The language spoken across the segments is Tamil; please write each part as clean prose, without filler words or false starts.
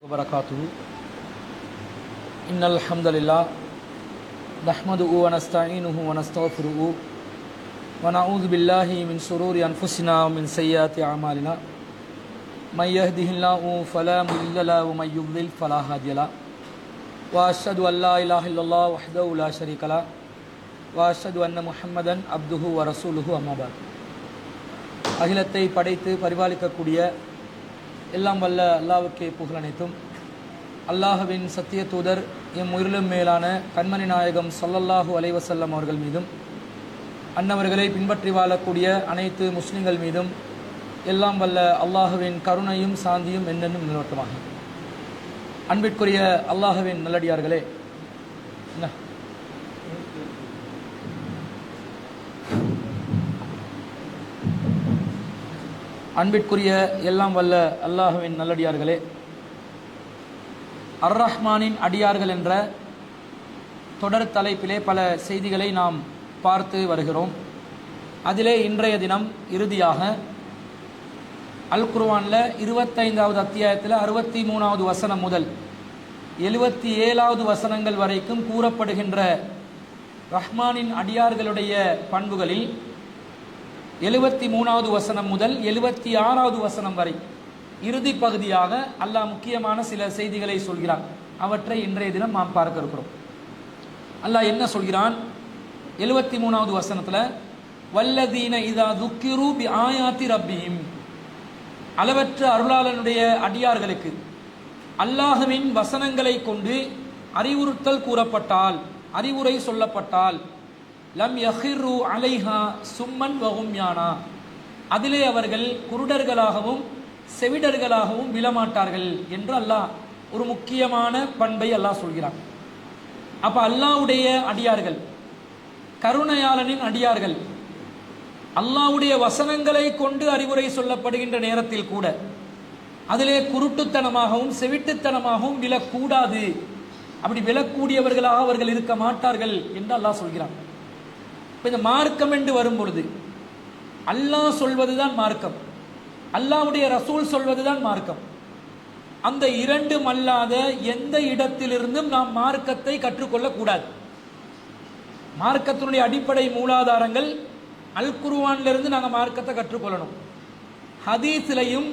وبركاته إن الحمد لله نحمده ونستعينه ونستغفره ونعوذ بالله من شرور أنفسنا ومن سيئات أعمالنا من يهده الله فلا مضل له ومن يضلل فلا هادي له وأشهد أن لا إله إلا الله وحده لا شريك له وأشهد أن محمدا عبده ورسوله أما بعد அகிலத்தை படைத்து பரிபாலிக்கக்கூடிய எல்லாம் வல்ல அல்லாஹ்வுக்கே புகழ் அனைத்தும். அல்லாஹ்வின் சத்திய தூதர் எம் உயிரிலும் மேலான கண்மணி நாயகம் ஸல்லல்லாஹு அலைஹி வஸல்லம் அவர்கள் மீதும் அன்னவர்களை பின்பற்றி வாழக்கூடிய அனைத்து முஸ்லிம்கள் மீதும் எல்லாம் வல்ல அல்லாஹ்வின் கருணையும் சாந்தியும் என்னென்னும் நிலவட்டமாக. அன்பிற்குரிய அல்லாஹ்வின் நல்லடியார்களே, அன்பிற்குரிய எல்லாம் வல்ல அல்லாஹ்வின் நல்லடியார்களே, அர் ரஹ்மானின் அடியார்கள் என்ற தொடர் தலைப்பிலே பல செய்திகளை நாம் பார்த்து வருகிறோம். அதிலே இன்றைய தினம் இறுதியாக அல் குர்ஆனில் 25வது அத்தியாயத்தில் 63வது வசனம் முதல் 77வது வசனங்கள் வரைக்கும் கூறப்படுகின்ற ரஹ்மானின் அடியார்களுடைய பண்புகளில் 73வது வசனம் முதல் 76வது வசனம் வரை இறுதி பகுதியாக அல்லாஹ் முக்கியமான சில செய்திகளை சொல்கிறான். அவற்றை இன்றைய தினம் நாம் பார்க்க இருக்கிறோம். அல்லாஹ் என்ன சொல்கிறான்? 73வது வசனத்தில் வல்லதீன இதா துக்கிரு பி ஆயாத்தி ரப்பிஹிம், அளவற்ற அருளாளனுடைய அடியார்களுக்கு அல்லாஹ்வின் வசனங்களை கொண்டு அறிவுறுத்தல் கூறப்பட்டால், அறிவுரை சொல்லப்பட்டால், லம் யஹிரு அலைஹா சும்மன் வஹும்யானா, அதிலே அவர்கள் குருடர்களாகவும் செவிடர்களாகவும் விழமாட்டார்கள் என்று அல்லாஹ் ஒரு முக்கியமான பண்பை அல்லாஹ் சொல்கிறான். அப்ப அல்லாஹ்வுடைய அடியார்கள், கருணையாளனின் அடியார்கள், அல்லாஹ்வுடைய வசனங்களை கொண்டு அறிவுரை சொல்லப்படுகின்ற நேரத்தில் கூட அதிலே குருட்டுத்தனமாகவும் செவிட்டுத்தனமாகவும் விழக்கூடாது. அப்படி விழக்கூடியவர்களாக அவர்கள் இருக்க மாட்டார்கள் என்று அல்லாஹ் சொல்கிறான். இந்த மார்க்கம் என்று வரும் பொழுது அல்லாஹ் சொல்வதுதான் மார்க்கம், அல்லாஹ்வுடைய ரசூல் சொல்வதுதான் மார்க்கம். அந்த இரண்டும் அல்லாத எந்த இடத்திலிருந்தும் நாம் மார்க்கத்தை கற்றுக்கொள்ளக்கூடாது. மார்க்கத்தினுடைய அடிப்படை மூலாதாரங்கள் அல் குர்ஆனிலிருந்து நாங்கள் மார்க்கத்தை கற்றுக்கொள்ளணும். ஹதீஸிலையும்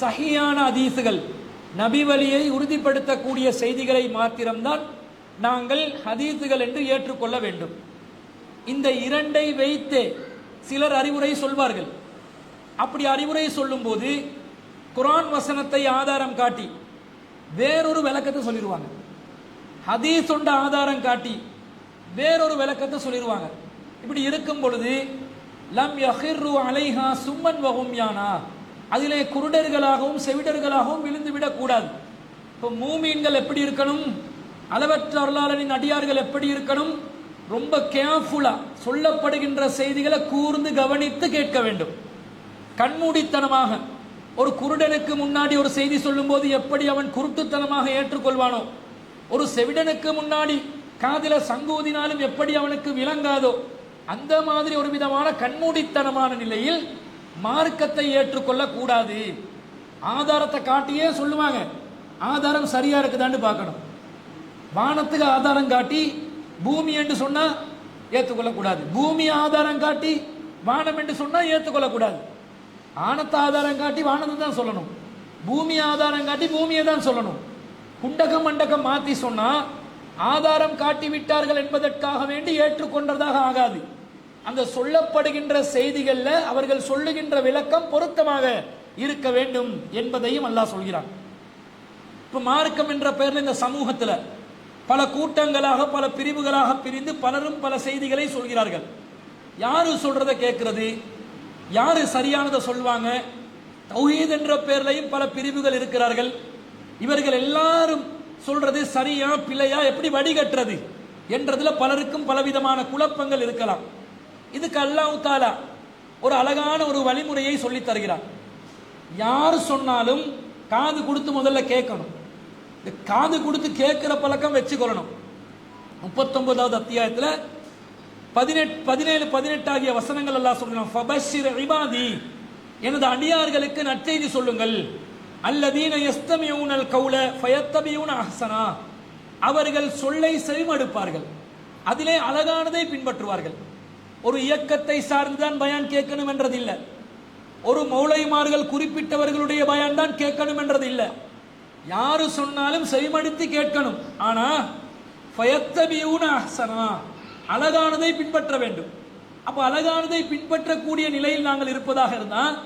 சஹீஹான ஹதீஸுகள் நபி வழியை உறுதிப்படுத்தக்கூடிய செய்திகளை மாத்திரம்தான் நாங்கள் ஹதீஸுகள் என்று ஏற்றுக்கொள்ள வேண்டும். இந்த இரண்டை வைத்து சிலர் அறிவுரை சொல்வார்கள். அப்படி அறிவுரை சொல்லும் போது குர்ஆன் வசனத்தை ஆதாரம் காட்டி வேறொரு விளக்கத்தை சொல்லிடுவாங்க, ஹதீஸ் உண்ட ஆதாரம் காட்டி வேறொரு விளக்கத்தை சொல்லிடுவாங்க. இப்படி இருக்கும் பொழுது லம் யஹிரு அலைஹா சும்மன் வஹும்யானா, அதிலே குருடர்களாகவும் செவிடர்களாகவும் விழுந்து விடக்கூடாது. இப்போ மூமீன்கள் எப்படி இருக்கணும், அளவற்ற அருளாளனின் அடியார்கள் எப்படி இருக்கணும், ரொம்ப கேர்ஃபுல்லா சொல்லப்படுகின்ற செய்திகளை கூர்ந்து கவனித்து கேட்க வேண்டும். கண்மூடித்தனமாக ஒரு குருடனுக்கு முன்னாடி ஒரு செய்தி சொல்லும் போது எப்படி அவன் குருட்டுத்தனமாக ஏற்றுக்கொள்வானோ, ஒரு செவிடனுக்கு முன்னாடி காதில சங்கூதினாலும் எப்படி அவனுக்கு விளங்காதோ, அந்த மாதிரி ஒரு விதமான கண்மூடித்தனமான நிலையில் மார்க்கத்தை ஏற்றுக்கொள்ள கூடாது. ஆதாரத்தை காட்டியே சொல்லுவாங்க, ஆதாரம் சரியா இருக்குதான்னு பார்க்கணும். வானத்துக்கு ஆதாரம் காட்டி பூமி என்று சொன்னா ஏற்றுக்கொள்ளக்கூடாது, பூமி ஆதாரம் காட்டி வானம் என்று சொன்னா ஏற்றுக்கொள்ளக்கூடாது. ஆனத்தை ஆதாரம் காட்டி வானத்தை தான் சொல்லணும், பூமி ஆதாரம் காட்டி பூமியை தான் சொல்லணும். குண்டகம் மண்டகம் மாத்தி சொன்னா ஆதாரம் காட்டி விட்டார்கள் என்பதற்காக வேண்டி ஏற்றுக்கொண்டதாக ஆகாது. அந்த சொல்லப்படுகின்ற செய்திகள்ல அவர்கள் சொல்லுகின்ற விளக்கம் பொருத்தமாக இருக்க வேண்டும் என்பதையும் அல்லாஹ் சொல்கிறான். இப்ப மார்க்கம் என்ற பெயர்ல இந்த சமூகத்துல பல கூட்டங்களாக பல பிரிவுகளாக பிரிந்து பலரும் பல செய்திகளை சொல்கிறார்கள். யாரு சொல்றதை கேட்கிறது, யாரு சரியானதை சொல்வாங்க, தௌஹீத் என்ற பெயர்லையும் பல பிரிவுகள் இருக்கிறார்கள். இவர்கள் எல்லாரும் சொல்றது சரியா பிழையா, எப்படி வடிகட்டுறது என்றதுல பலருக்கும் பலவிதமான குழப்பங்கள் இருக்கலாம். இதுக்கு அல்லாஹ் தஆலா ஒரு அழகான ஒரு வழிமுறையை சொல்லி தருகிறார். யார் சொன்னாலும் காது கொடுத்து முதல்ல கேட்கணும். காது கொடுத்து கேட்கிற பழக்கம் வச்சுக்கொள்ளணும். 39வது அத்தியாயத்தில் 17 ஆகிய வசனங்கள் அல்லாஹ் சொல்றான். ஃபபஷிர் இபாதி, எனது அடியார்களுக்கு நற்செய்தி சொல்லுங்கள். அல்லதீன யஸ்தமியூனல் கௌல ஃபயத்தபியூன அஹ்ஸனா, அவர்கள் சொல்லை செவிமடுப்பார்கள், அதிலே அழகானதை பின்பற்றுவார்கள். ஒரு இயக்கத்தை சார்ந்துதான் பயான் கேட்கணும் என்றது இல்லை, ஒரு மௌலைமார்கள் குறிப்பிட்டவர்களுடைய பயான் தான் கேட்கணும் என்றது இல்லை. யாரு சொன்னாலும் செவிமடுத்து கேட்கணும். ஆனா ஃபயத்தபியூன அஹ்ஸனா, அழகானதை பின்பற்ற வேண்டும். அப்ப அழகானதை பின்பற்றக்கூடிய நிலையில் நாங்கள் இருப்பதாக இருந்தால்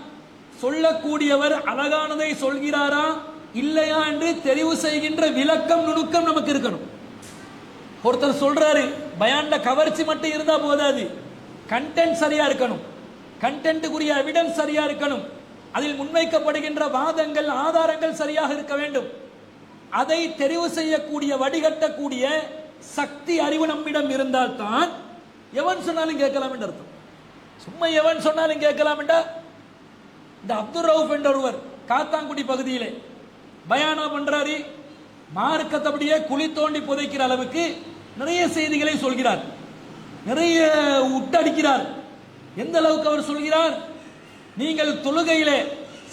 சொல்லக்கூடியவர் அழகானதை சொல்கிறாரா இல்லையா என்று தெரிவு செய்கின்ற விளக்கம் நுணுக்கம் நமக்கு இருக்கணும். ஒருத்தர் சொல்றாரு, பயான்ல கவர்ச்சி மட்டும் இருந்தா போதாது, கண்டென்ட் சரியா இருக்கணும், கண்டென்ட்டுக்குரிய எவிடன்ஸ் சரியா இருக்கணும், அதில் முன்வைக்கப்படுகின்ற வாதங்கள் ஆதாரங்கள் சரியாக இருக்க வேண்டும். அதை தெரிவு செய்யக்கூடிய வடிகட்டக்கூடிய சக்தி அறிவு நம்மிடம் இருந்தால்தான் எவன் சொன்னாலும் கேட்கலாம் என்று அர்த்தம். சும்மா எவன் சொன்னாலும் கேட்கலாம் என்றா, இந்த அப்துல் ரவுப் என்ற ஒருவர் காத்தாங்குடி பகுதியிலே பயானா பண்றாரு, மார்க்கத்தை அப்படியே குழி தோண்டி புதைக்கிற அளவுக்கு நிறைய செய்திகளை சொல்கிறார், நிறைய உட்டடிக்கிறார். எந்த அளவுக்கு அவர் சொல்கிறார், நீங்கள் தொழுகையிலே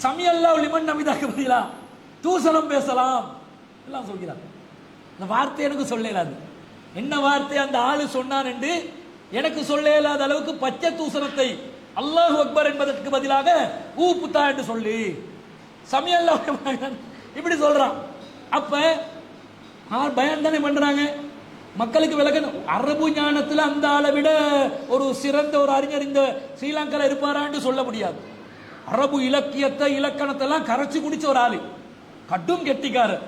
சமியல்லாஹ் லிமன் ஹமிதாக பதிலா தூசணம் பேசலாம் எல்லாம் சொல்கிறார். இந்த வார்த்தை எனக்கு சொல்ல இயலாது, என்ன வார்த்தை அந்த ஆளு சொன்னான் என்று எனக்கு சொல்ல இயலாத அளவுக்கு பச்சை தூசணத்தை அல்லாஹு அக்பர் என்பதற்கு பதிலாக ஊ புத்தா என்று சொல்லி சமியல்லாஹ் இப்படி சொல்றான். அப்ப பயான் தானே பண்றாங்க, மக்களுக்கு விளக்கணும். அரபு ஞானத்தில் அந்த ஆளை விட ஒரு சிறந்த ஒரு அறிஞர் இந்த ஸ்ரீலங்கால இருப்பாரான்னு சொல்ல முடியாது. அரபு இலக்கியத்தை இலக்கணத்தை எல்லாம் கரைச்சி குடிச்ச ஒரு ஆளு, கடும் கெட்டிக்காரர்.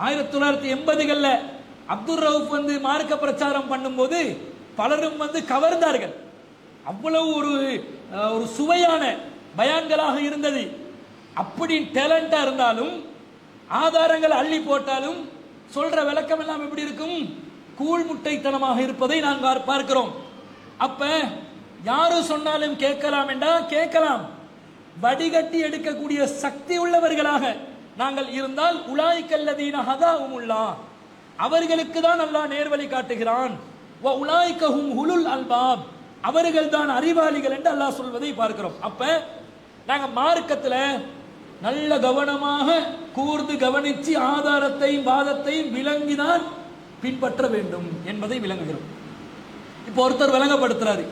1980களில் அப்துல் ரவுப் மார்க்க பிரச்சாரம் பண்ணும்போது பலரும் கவர்ந்தார்கள். அவ்வளவு ஒரு சுவையான பயான்களாக இருந்தது. அப்படி டேலண்டா இருந்தாலும் ஆதாரங்கள் அள்ளி போட்டாலும் சொல்ற விளக்கம் எல்லாம் எப்படி இருக்கும், கூழ் முட்டைத்தனமாக இருப்பதை நாங்கள் பார்க்கிறோம். அப்ப யாரு சொன்னாலும் கேட்கலாம் என்றா கேட்கலாம், வடிகட்டி எடுக்கக்கூடிய சக்தி உள்ளவர்களாக நாங்கள் இருந்தால் உலாய்க்கல்லதீன ஹதாஹுமுல்லாஹ், அவர்களுக்கு தான் அல்லாஹ் நேர்வழி காட்டுகிறான். வ உலாய்க்கஹும் உலுல் அல்பாப், அவர்கள் தான் அறிவாளிகள் என்று அல்லாஹ் சொல்வதை பார்க்கிறோம். அப்ப நாங்க மார்க்கத்துல நல்ல கவனமாக கூர்ந்து கவனிச்சு ஆதாரத்தையும் வாதத்தையும் விளங்கிதான் பின்பற்ற வேண்டும் என்பதை விளங்குகிறோம். இப்போ ஒருத்தர் விளங்கப்படுத்துறாரு,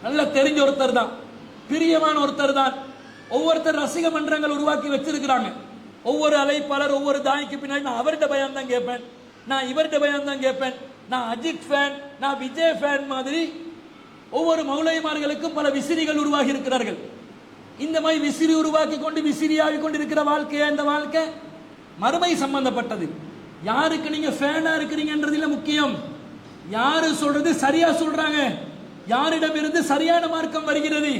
நல்ல தெரிஞ்ச ஒருத்தர் தான், பிரியமான ஒருத்தர் தான். ஒவ்வொருத்தர் ரசிக மன்றங்கள் உருவாக்கி வச்சிருக்கிறாங்க. ஒவ்வொரு அழைப்பாளர் ஒவ்வொரு தாய்க்கு பின்னாடி நான் அவர்கிட்ட பயான் தான் கேட்பேன், நான் இவர்கிட்ட பயான் தான் கேட்பேன், நான் அஜித் ஃபேன், நான் விஜய் ஃபேன் மாதிரி ஒவ்வொரு மௌலைமார்களுக்கும் பல விசிறிகள் உருவாகி இருக்கிறார்கள். இந்த மாதிரி விசிறி உருவாக்கி கொண்டு விசிறியாகி கொண்டு இருக்கிற வாழ்க்கையா இந்த வாழ்க்கை? மறுமை சம்பந்தப்பட்டது. யாருக்கு நீங்க ஃபேனா இருக்கிறீங்கன்றதுல முக்கியம், யாரு சொல்றது சரியா சொல்றாங்க, யாரிடம் இருந்து சரியான மார்க்கம் வருகிறது,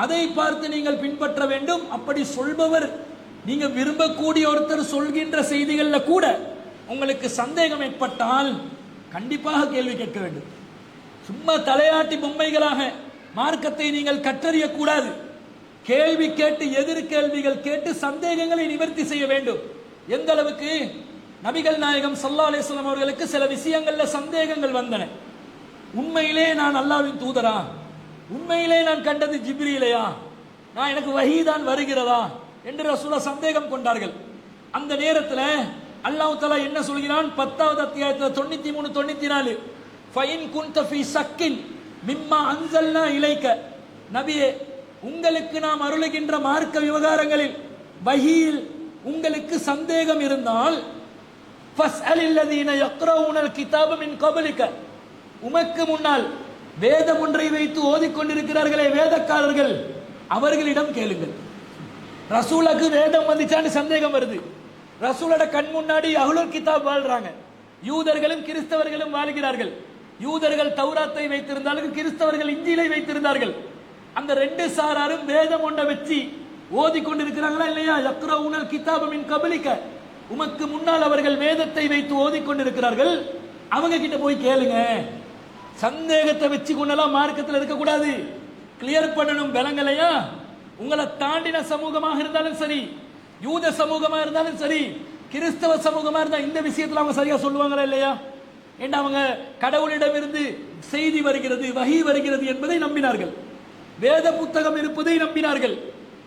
அதை பார்த்து நீங்கள் பின்பற்ற வேண்டும். அப்படி சொல்பவர் நீங்க விரும்பக்கூடிய ஒருத்தர் சொல்கின்ற செய்திகள்ல கூட உங்களுக்கு சந்தேகம் ஏற்பட்டால் கண்டிப்பாக கேள்வி கேட்க வேண்டும். சும்மா தலையாட்டி பொம்மைகளாக மார்க்கத்தை நீங்கள் கற்றறிய கூடாது. கேள்வி கேட்டு எதிர் கேள்விகள் கேட்டு சந்தேகங்களை நிவர்த்தி செய்ய வேண்டும். எந்த அளவுக்கு நபிகள் நாயகம் ஸல்லல்லாஹு அலைஹி வஸல்லம் அவர்களுக்கு சில விஷயங்கள்ல சந்தேகங்கள் வந்தன. உண்மையிலே நான் அல்லாஹ்வின் தூதரா, உண்மையிலே நான் கண்டது ஜிப்ரீலையா, நான் எனக்கு வஹீ தான் வருகிறதா என்று ரசூலுல்லாஹ் சந்தேகம் கொண்டார்கள். அந்த நேரத்தில் அல்லாஹ் தஆலா என்ன சொல்கிறான், 10வது அத்தியாயத்தில் 93 94, ஃபைன் குன்த ஃபீ ஷக்கின் மிம்மா அன்ஸல்னா இலைக்க, நபியே உங்களுக்கு நாம் அருளுகின்ற மார்க்க விவகாரங்களில் வஹீல் உங்களுக்கு சந்தேகம் இருந்தால் ஃபஸ்அலில்லதீன யக்ரவுனல் கிதாப மின் கப்லிக, உமக்கு முன்னால் வேதம் ஒன்றை வைத்து ஓதிக்கொண்டிருக்கிறார்களே வேதக்காரர்கள், அவர்களிடம் கேளுங்கள். ரசூலுக்கு வேதம் வந்துச்சான்னு சந்தேகம் வருது. ரசூலோட கண் முன்னாடி அஹ்லுல் கிதாப் வாழ்றாங்க, யூதர்களும் கிறிஸ்தவர்களும் வாழ்கிறார்கள். யூதர்கள் தௌராத்தை வைத்திருந்தார்கள், கிறிஸ்தவர்கள் இஞ்சிலை வைத்திருந்தார்கள். அந்த ரெண்டு சாராரும் வேதம் ஒன்றை வச்சு ஓதி கொண்டிருக்கிறாங்களா இல்லையா? யக்ரவுனல் கிதாப மின் கப்லிக, உமக்கு முன்னால் அவர்கள் வேதத்தை வைத்து ஓதிக்கொண்டிருக்கிறார்கள், அவங்க கிட்ட போய் கேளுங்க. சந்தேகத்தை வச்சு கொண்டெல்லாம் மார்க்கத்தில் இருக்கக்கூடாது, கிளியர் பண்ணணும். விளங்கலையா? உங்களை தாண்டின சமூகமாக இருந்தாலும் சரி, யூத சமூகமா இருந்தாலும் சரி, கிறிஸ்தவ சமூகமா இருந்தா இந்த விஷயத்தில் அவங்க சரியா சொல்லுவாங்களா இல்லையா? ஏன்னா அவங்க கடவுளிடம் இருந்து செய்தி வருகிறது, வஹீ வருகிறது என்பதை நம்பினார்கள், வேத புத்தகம் இருப்பதை நம்பினார்கள்,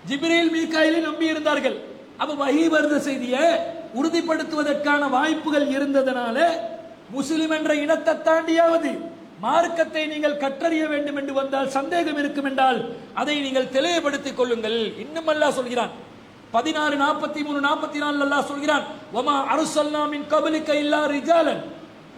ஜிப்ரீல் மீகாயிலை நம்பி இருந்தார்கள். அப்ப வஹி வருத செய்தியை உறுதிப்படுத்துவதற்கான வாய்ப்புகள் இருந்ததனால முஸ்லிம் என்ற இனத்தை தாண்டியாவது மார்க்கத்தை நீங்கள் கற்றறிய வேண்டும் என்று வந்தால் சந்தேகம் இருக்கும் என்றால் அதை நீங்கள் தெளிவுபடுத்திக் கொள்ளுங்கள். இன்னும் அல்லாஹ் சொல்கிறான் 16, 43, 44 அல்லாஹ் சொல்கிறான், வமா அர்சல்னா மின் கப்லிக இல்லா ரிஜாலன்,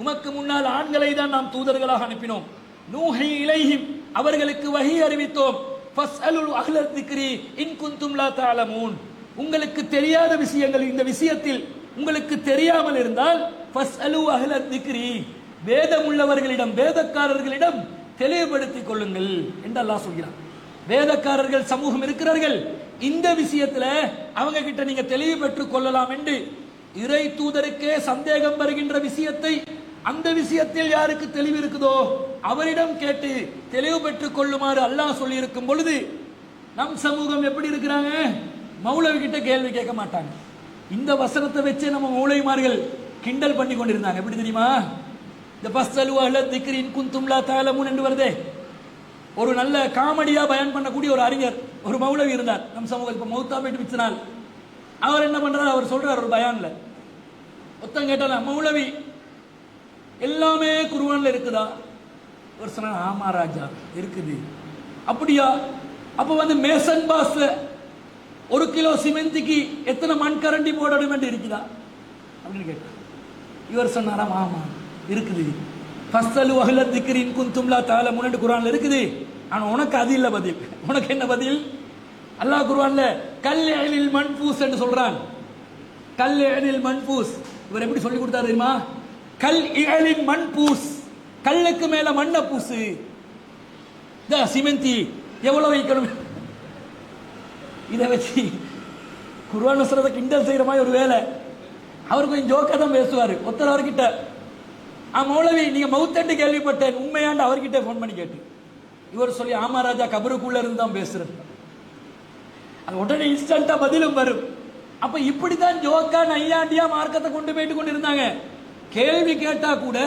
உமக்கு முன்னால் ஆண்களை தான் நாம் தூதர்களாக அனுப்பினோம். நூஹி இலைஹிம், அவர்களுக்கு வஹி அறிவித்தோம். ஃபஸ்அலுல் அஹ்ல திக்ரி இன் குன்தும் லா தஅலமூன், உங்களுக்கு தெரியாத விஷயங்கள் இந்த விஷயத்தில் உங்களுக்கு தெரியாமல் இருந்தால் ஃபஸ்அலு அஹ்ல திக்ரி, வேதம் உள்ளவர்களிடம் வேதக்காரர்களிடம் தெளிவுபடுத்திக் கொள்ளுங்கள் என்று அல்லாஹ் சொல்கிறான். வேதக்காரர்கள் சமூகம் இருக்கிறார்கள், இந்த விஷயத்துல அவங்க கிட்ட நீங்க தெளிவு பெற்றுக் கொள்ளலாம் என்று இறை தூதருக்கே சந்தேகம் வருகின்ற விஷயத்தை அந்த விஷயத்தில் யாருக்கு தெளிவு இருக்குதோ அவரிடம் கேட்டு தெளிவு பெற்றுக் கொள்ளுமாறு அல்லாஹ் சொல்லி இருக்கும் பொழுது நம் சமூகம் எப்படி இருக்கிறாங்க? மௌலவி கிட்ட கேள்வி கேட்க மாட்டாங்க. இந்த வசனத்தை வச்சு நம்ம மௌலவிமார்கள் கிண்டல் பண்ணி கொண்டிருந்தாங்க. எப்படி தெரியுமா? இந்த பஸ்ஸலு அஹ்ல திக்ரி இன் குன்தும் லா தஅலமூன் என்று வருதே, ஒரு நல்ல காமெடியா பயன் பண்ணக்கூடிய ஒரு அறிஞர், ஒரு மௌலவி இருந்தார் நம் சமூகம். இப்ப மௌத்தா போயிட்டு மிச்சினால் அவர் என்ன பண்றாரு? அவர் சொல்றார் ஒரு பயான்ல, ஒருத்தன் கேட்டால, மௌலவி எல்லாமே குர்ஆன்ல இருக்குதா? ஒரு சொன்ன, ஆமா ராஜா இருக்குது. அப்படியா? அப்ப வந்து மேசன் பாஸ்ல 1 கிலோ சிமெண்ட்க்கு எத்தனை மண் கரண்டி போடணும் என்று இருக்குதா அப்படின்னு கேட்டார். இவர் சொன்னாராம், ஆமா இருக்குது. ஃபஸ்ஸலு அஹ்ல திக்ரி இன் குன்தும் லா தஅலமூன் என்று குர்ஆன்ல இருக்குது. ஆனா உனக்கு அது இல்ல பதில். உனக்கு என்ன பதில்? அல்லாஹ் குர்ஆன்ல கல்லில் மன்ஃபூஸ் என்று சொல்றான். கல்லில் மன்ஃபூஸ் இவர் எப்படி சொல்லி கொடுத்தாரு தெரியுமா? கல்லில் மன்ஃபூஸ், கல்லுக்கு மேல மண்ணை பூசு. இந்த சிமெந்தி எவ்வளவு வைக்கணும்? இதை வச்சு குர்ஆன் வசனத்தை கிண்டல் செய்யற மாதிரி ஒரு வேலை. அவர் கொஞ்சம் ஜோக்கா தான் பேசுவார். ஒருத்தர் அவர்கிட்ட, மௌலவி நீங்க மௌத்தண்டு கேள்விப்பட்டேன், உண்மையாண்டு அவர்கிட்ட போன் பண்ணி கேட்டு இவர் சொல்லி, ஆமா ராஜா கபருக்குள்ள இருந்து தான் பேசுறேன். அது உடனே இன்ஸ்டன்டா பதிலும் வரும். அப்ப இப்படிதான் ஜோக்கா நையாண்டியா மார்க்கத்தை கொண்டு போயிட்டு கொண்டு இருந்தாங்க. கேள்வி கேட்டா கூட,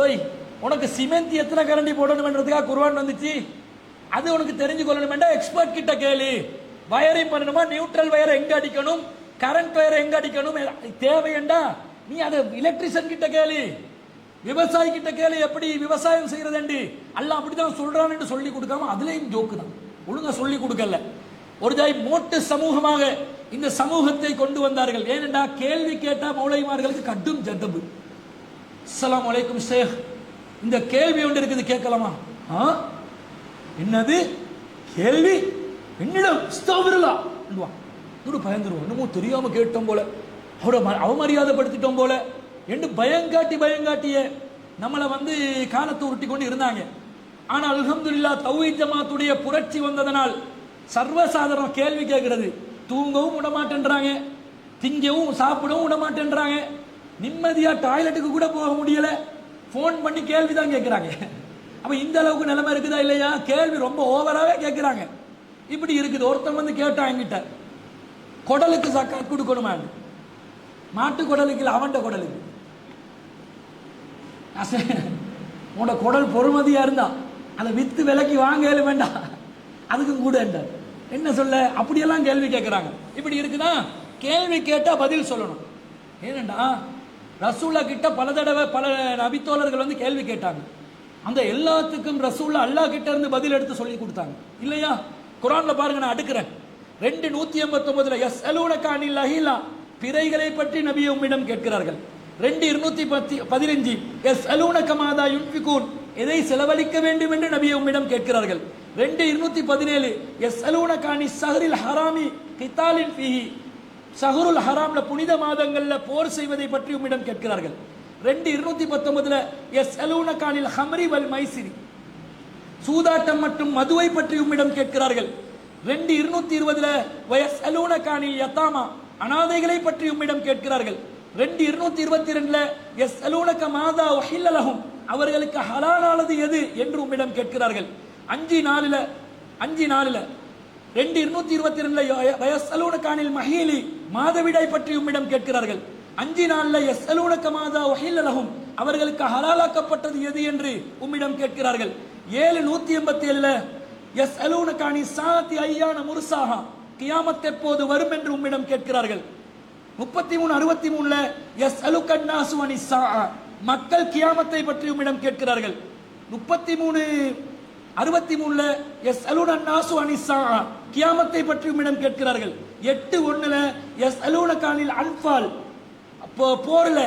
ஓய் உனக்கு சிமெண்ட் எத்தனை கரண்டி போடணும்ன்றதுக்காக குர்ஆன் வந்துச்சு, அது உனக்கு தெரிஞ்சு கொள்ளணும் வேண்டாம், எக்ஸ்பர்ட் கிட்ட கேளு. வயரிங் பண்ணணுமா, நியூட்ரல் வயரை எங்க அடிக்கணும், கரண்ட் வயரை எங்க அடிக்கணும் தேவையண்டா நீ அதை எலக்ட்ரிஷியன் கிட்ட கேளு, விவசாயி கிட்ட கேளு, எப்படி விவசாயம் செய்யறது அல்லாஹ் அப்படிதான் சொல்றான் என்று சொல்லி கொடுக்காம அதுலயும் ஜோக்கு தான், ஒழுங்கா சொல்லி கொடுக்கல. ஒரு ஜாய் மோட்டு சமூகமாக இந்த சமூகத்தை கொண்டு வந்தார்கள். ஏனென்றா கேள்வி கேட்டா மௌலைமார்களுக்கு கடும் ஜதபு. அஸ்ஸலாமு அலைக்கும் ஷேக், இந்த கேள்வி ஒன்று இருக்குது கேட்கலாமா? என்னது கேள்வி? என்னிடம் அஸ்தக்ஃபிருல்லாஹ் பயந்துருவோம், என்னமோ தெரியாம கேட்டோம் போல, அவரை அவமரியாதைப்படுத்திட்டோம் போல என்று பயங்காட்டிய நம்மளை வந்து காலத்தை உருட்டி கொண்டு இருந்தாங்க. ஆனால் அல்ஹம்துலில்லாஹ் தௌஹீத் ஜமாத்துடைய புரட்சி வந்ததனால் சர்வசாதாரண கேள்வி கேட்கிறது. தூங்கவும் விடமாட்டேன்றாங்க, திங்கவும் சாப்பிடவும் விடமாட்டேன்றாங்க, நிம்மதியா டாய்லெட்டுக்கு கூட போக முடியல, போன் பண்ணி கேள்வி தான் கேட்கிறாங்க. அப்ப இந்த அளவுக்கு நிலைமை இருக்குதா இல்லையா? கேள்வி ரொம்ப ஓவராவே கேட்கிறாங்க. இப்படி இருக்குது. ஒருத்தன் வந்து கேட்டான் என்கிட்ட, குடலுக்கு சக்காத் கொடுக்கணுமா? மாட்டு குடலுக்கு இல்லை, அவன்ட குடலுக்கு. உன்னோட குடல் பொறுமதியா இருந்தா அதை வித்து விலைக்கு வாங்கல வேண்டாம், அதுக்கும் கூட என்ன சொல்ல? அப்படியெல்லாம் கேள்வி கேட்கிறாங்க. இப்படி இருக்குதா? கேள்வி கேட்டா பதில் சொல்லணும். ஏனண்டா ரசூல்லா கிட்ட பல தடவை பல நபித்தோழர்கள் வந்து கேள்வி கேட்டாங்க. அந்த எல்லாத்துக்கும் ரசூல்லா அல்லாஹ் கிட்ட இருந்து பதில் எடுத்து சொல்லி கொடுத்தாங்க இல்லையா? குர்ஆன்ல பாருங்க, நான் அடுக்கிறேன் 2:189 யஸ்அலூனக அனில் அஹில்லா, பிறைகளை பற்றி நபி உம்மிடம் கேட்கிறார்கள். 2:215 யஸ்அலூனக மாதா யுன்ஃபிகூன், எதை செலவழிக்க வேண்டும் என்று நபி உம்மிடம் கேட்கிறார்கள். 2:217 யஸ்அலூனக அனிஸ் ஷஹ்ரில் ஹராமி கிதாலின் ஃபீஹி, ஷஹ்ருல் ஹராம்ல புனித மாதங்கள்ல போர் செய்வதை பற்றி உம்மிடம் கேட்கிறார்கள். 2:219 யஸ்அலூனக அனில் ஹம்ரி வல் மைசிரி, சூதாட்டம் மற்றும் மதுவை பற்றி உம்மிடம் கேட்கிறார்கள். 2:220 வயஸ்அலூனக அனில் யதாமா, அனாதைகளை பற்றி உம்மிடம் கேட்கிறார்கள். 2:222 யஸ்அலூனக மாதா உஹில்ல லஹும், அவர்களுக்கு ஹலாலானது எது என்று உம்மிடம் கேட்கிறார்கள். 5:4 2:222 வயஸ்அலூனக அனில் மஹீலி, மாதவிடாய் பற்றி உம்மிடம் கேட்கிறார்கள். 5:4 யஸ்அலூனக மாதா உஹில்ல லஹும், அவர்களுக்கு ஹலாலாக்கப்பட்டது எது என்று உம்மிடம் கேட்கிறார்கள். 7:187 யஸ்அலூனக அனி சாத்தி ஐயான முர்சாஹா, கியாமத் எப்போது வரும் என்று உம்மிடம் கேட்கிறார்கள். 33:63 யஸ்அலுகன் நாசு அனிஸ்ஸாஅ, மக்கள் கியாமத்தை பற்றி உம்மிடம் கேட்கிறார்கள். 33:63 யஸ்அலுனன் நாசு அனிஸ்ஸாஅ, கியாமத்தை பற்றி உம்மிடம் கேட்கிறார்கள். 8:1 யஸ்அலுனக அனில் அன்ஃபால், போர்ல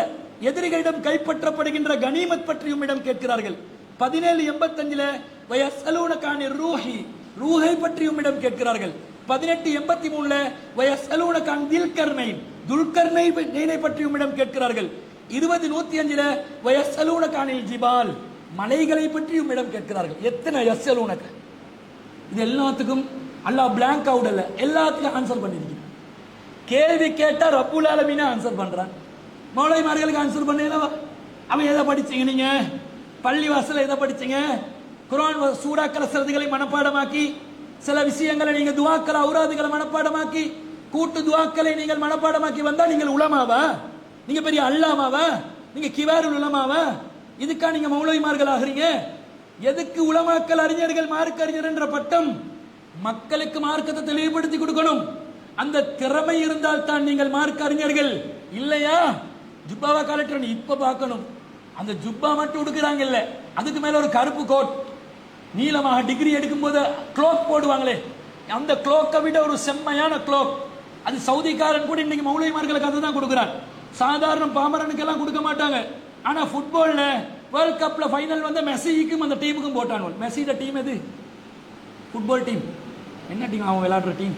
எதிரிகளிடம் கைப்பற்றப்படுகின்ற கனிமத் பற்றி உம்மிடம் கேட்கிறார்கள். 17:85 வயஸ்அலுனக அனிர் ரூஹி, ரூஹை பற்றி உம்மிடம் கேட்கிறார்கள். 18:83 வயஸ்அலுனக அன் தில்கர்னைன், துல்கர்னைனை பற்றி உம்மிடம் கேட்கிறார்கள். 20:105 வயஸ்அலுனக அனில் ஜிபால், மலைகளை பற்றி உம்மிடம் கேட்கிறார்கள். எத்தனை யஸ்அலுனக! இது எல்லாத்துக்கும் அல்லாஹ் பிளாங்க் அவுட் அல்ல, எல்லாத்துக்கும் ஆன்சர் பண்ணிருக்கிறான். கேள்வி கேட்டா ரப்புல் ஆலமீன் ஆன்சர் பண்றான். மௌலைமார்களுக்கு ஆன்சர் பண்ணேனவா? அவன் எதை படிச்சீங்க? நீங்க பள்ளி வாசல எதை படிச்சீங்க? குர்ஆன் சூறாக்கள சிலதுகளை மனப்பாடமாக்கி, சில விஷயங்களை நீங்க துஆக்கள அவுராதுகளை மனப்பாடமாக்கி, கூட்டு துஆக்களை நீங்கள் மனப்பாடமாக்கி வந்தா நீங்கள் உலமாவா? நீங்க பெரிய அல்லாமாவா? நீங்க கிபாருல் உலமாவா? இதுக்கா நீங்க மௌலைமார்கள் ஆகிறீங்க? எதுக்கு உலமாக்கள் அறிஞர்கள் மார்க்க அறிஞர் என்ற பட்டம்? மக்களுக்கு மார்க்கத்தை தெளிவுபடுத்தி கொடுக்கணும். அந்த திறமை இருந்தால் தான் நீங்கள் மார்க்க அறிஞர்கள். இல்லையா ஜுப்பாவா கலெக்டர் இப்ப பார்க்கணும். அந்த ஜுப்பா மட்டும் உடுக்குறாங்க இல்ல, அதுக்கு மேல ஒரு கருப்பு கோட், நீளமாக டிகிரி எடுக்கும் போது க்ளோக் போடுவாங்களே, அந்த க்ளோக்கை விட ஒரு செம்மையான க்ளோக். அது சவுதிக்காரன் கூட இன்னைக்கு மௌலைமார்களுக்கு அதை தான் கொடுக்குறான். சாதாரண பாமரனுக்கெல்லாம் கொடுக்க மாட்டாங்க. ஆனா ஃபுட்பால்ல வேர்ல்ட் கப்ல ஃபைனல் வந்து மெஸ்ஸிக்கும் அந்த டீமுக்கும் போட்டாங்க. மெஸ்ஸியோட டீம் எது? Football team. என்ன டீம் அவன் விளையாடுற டீம்?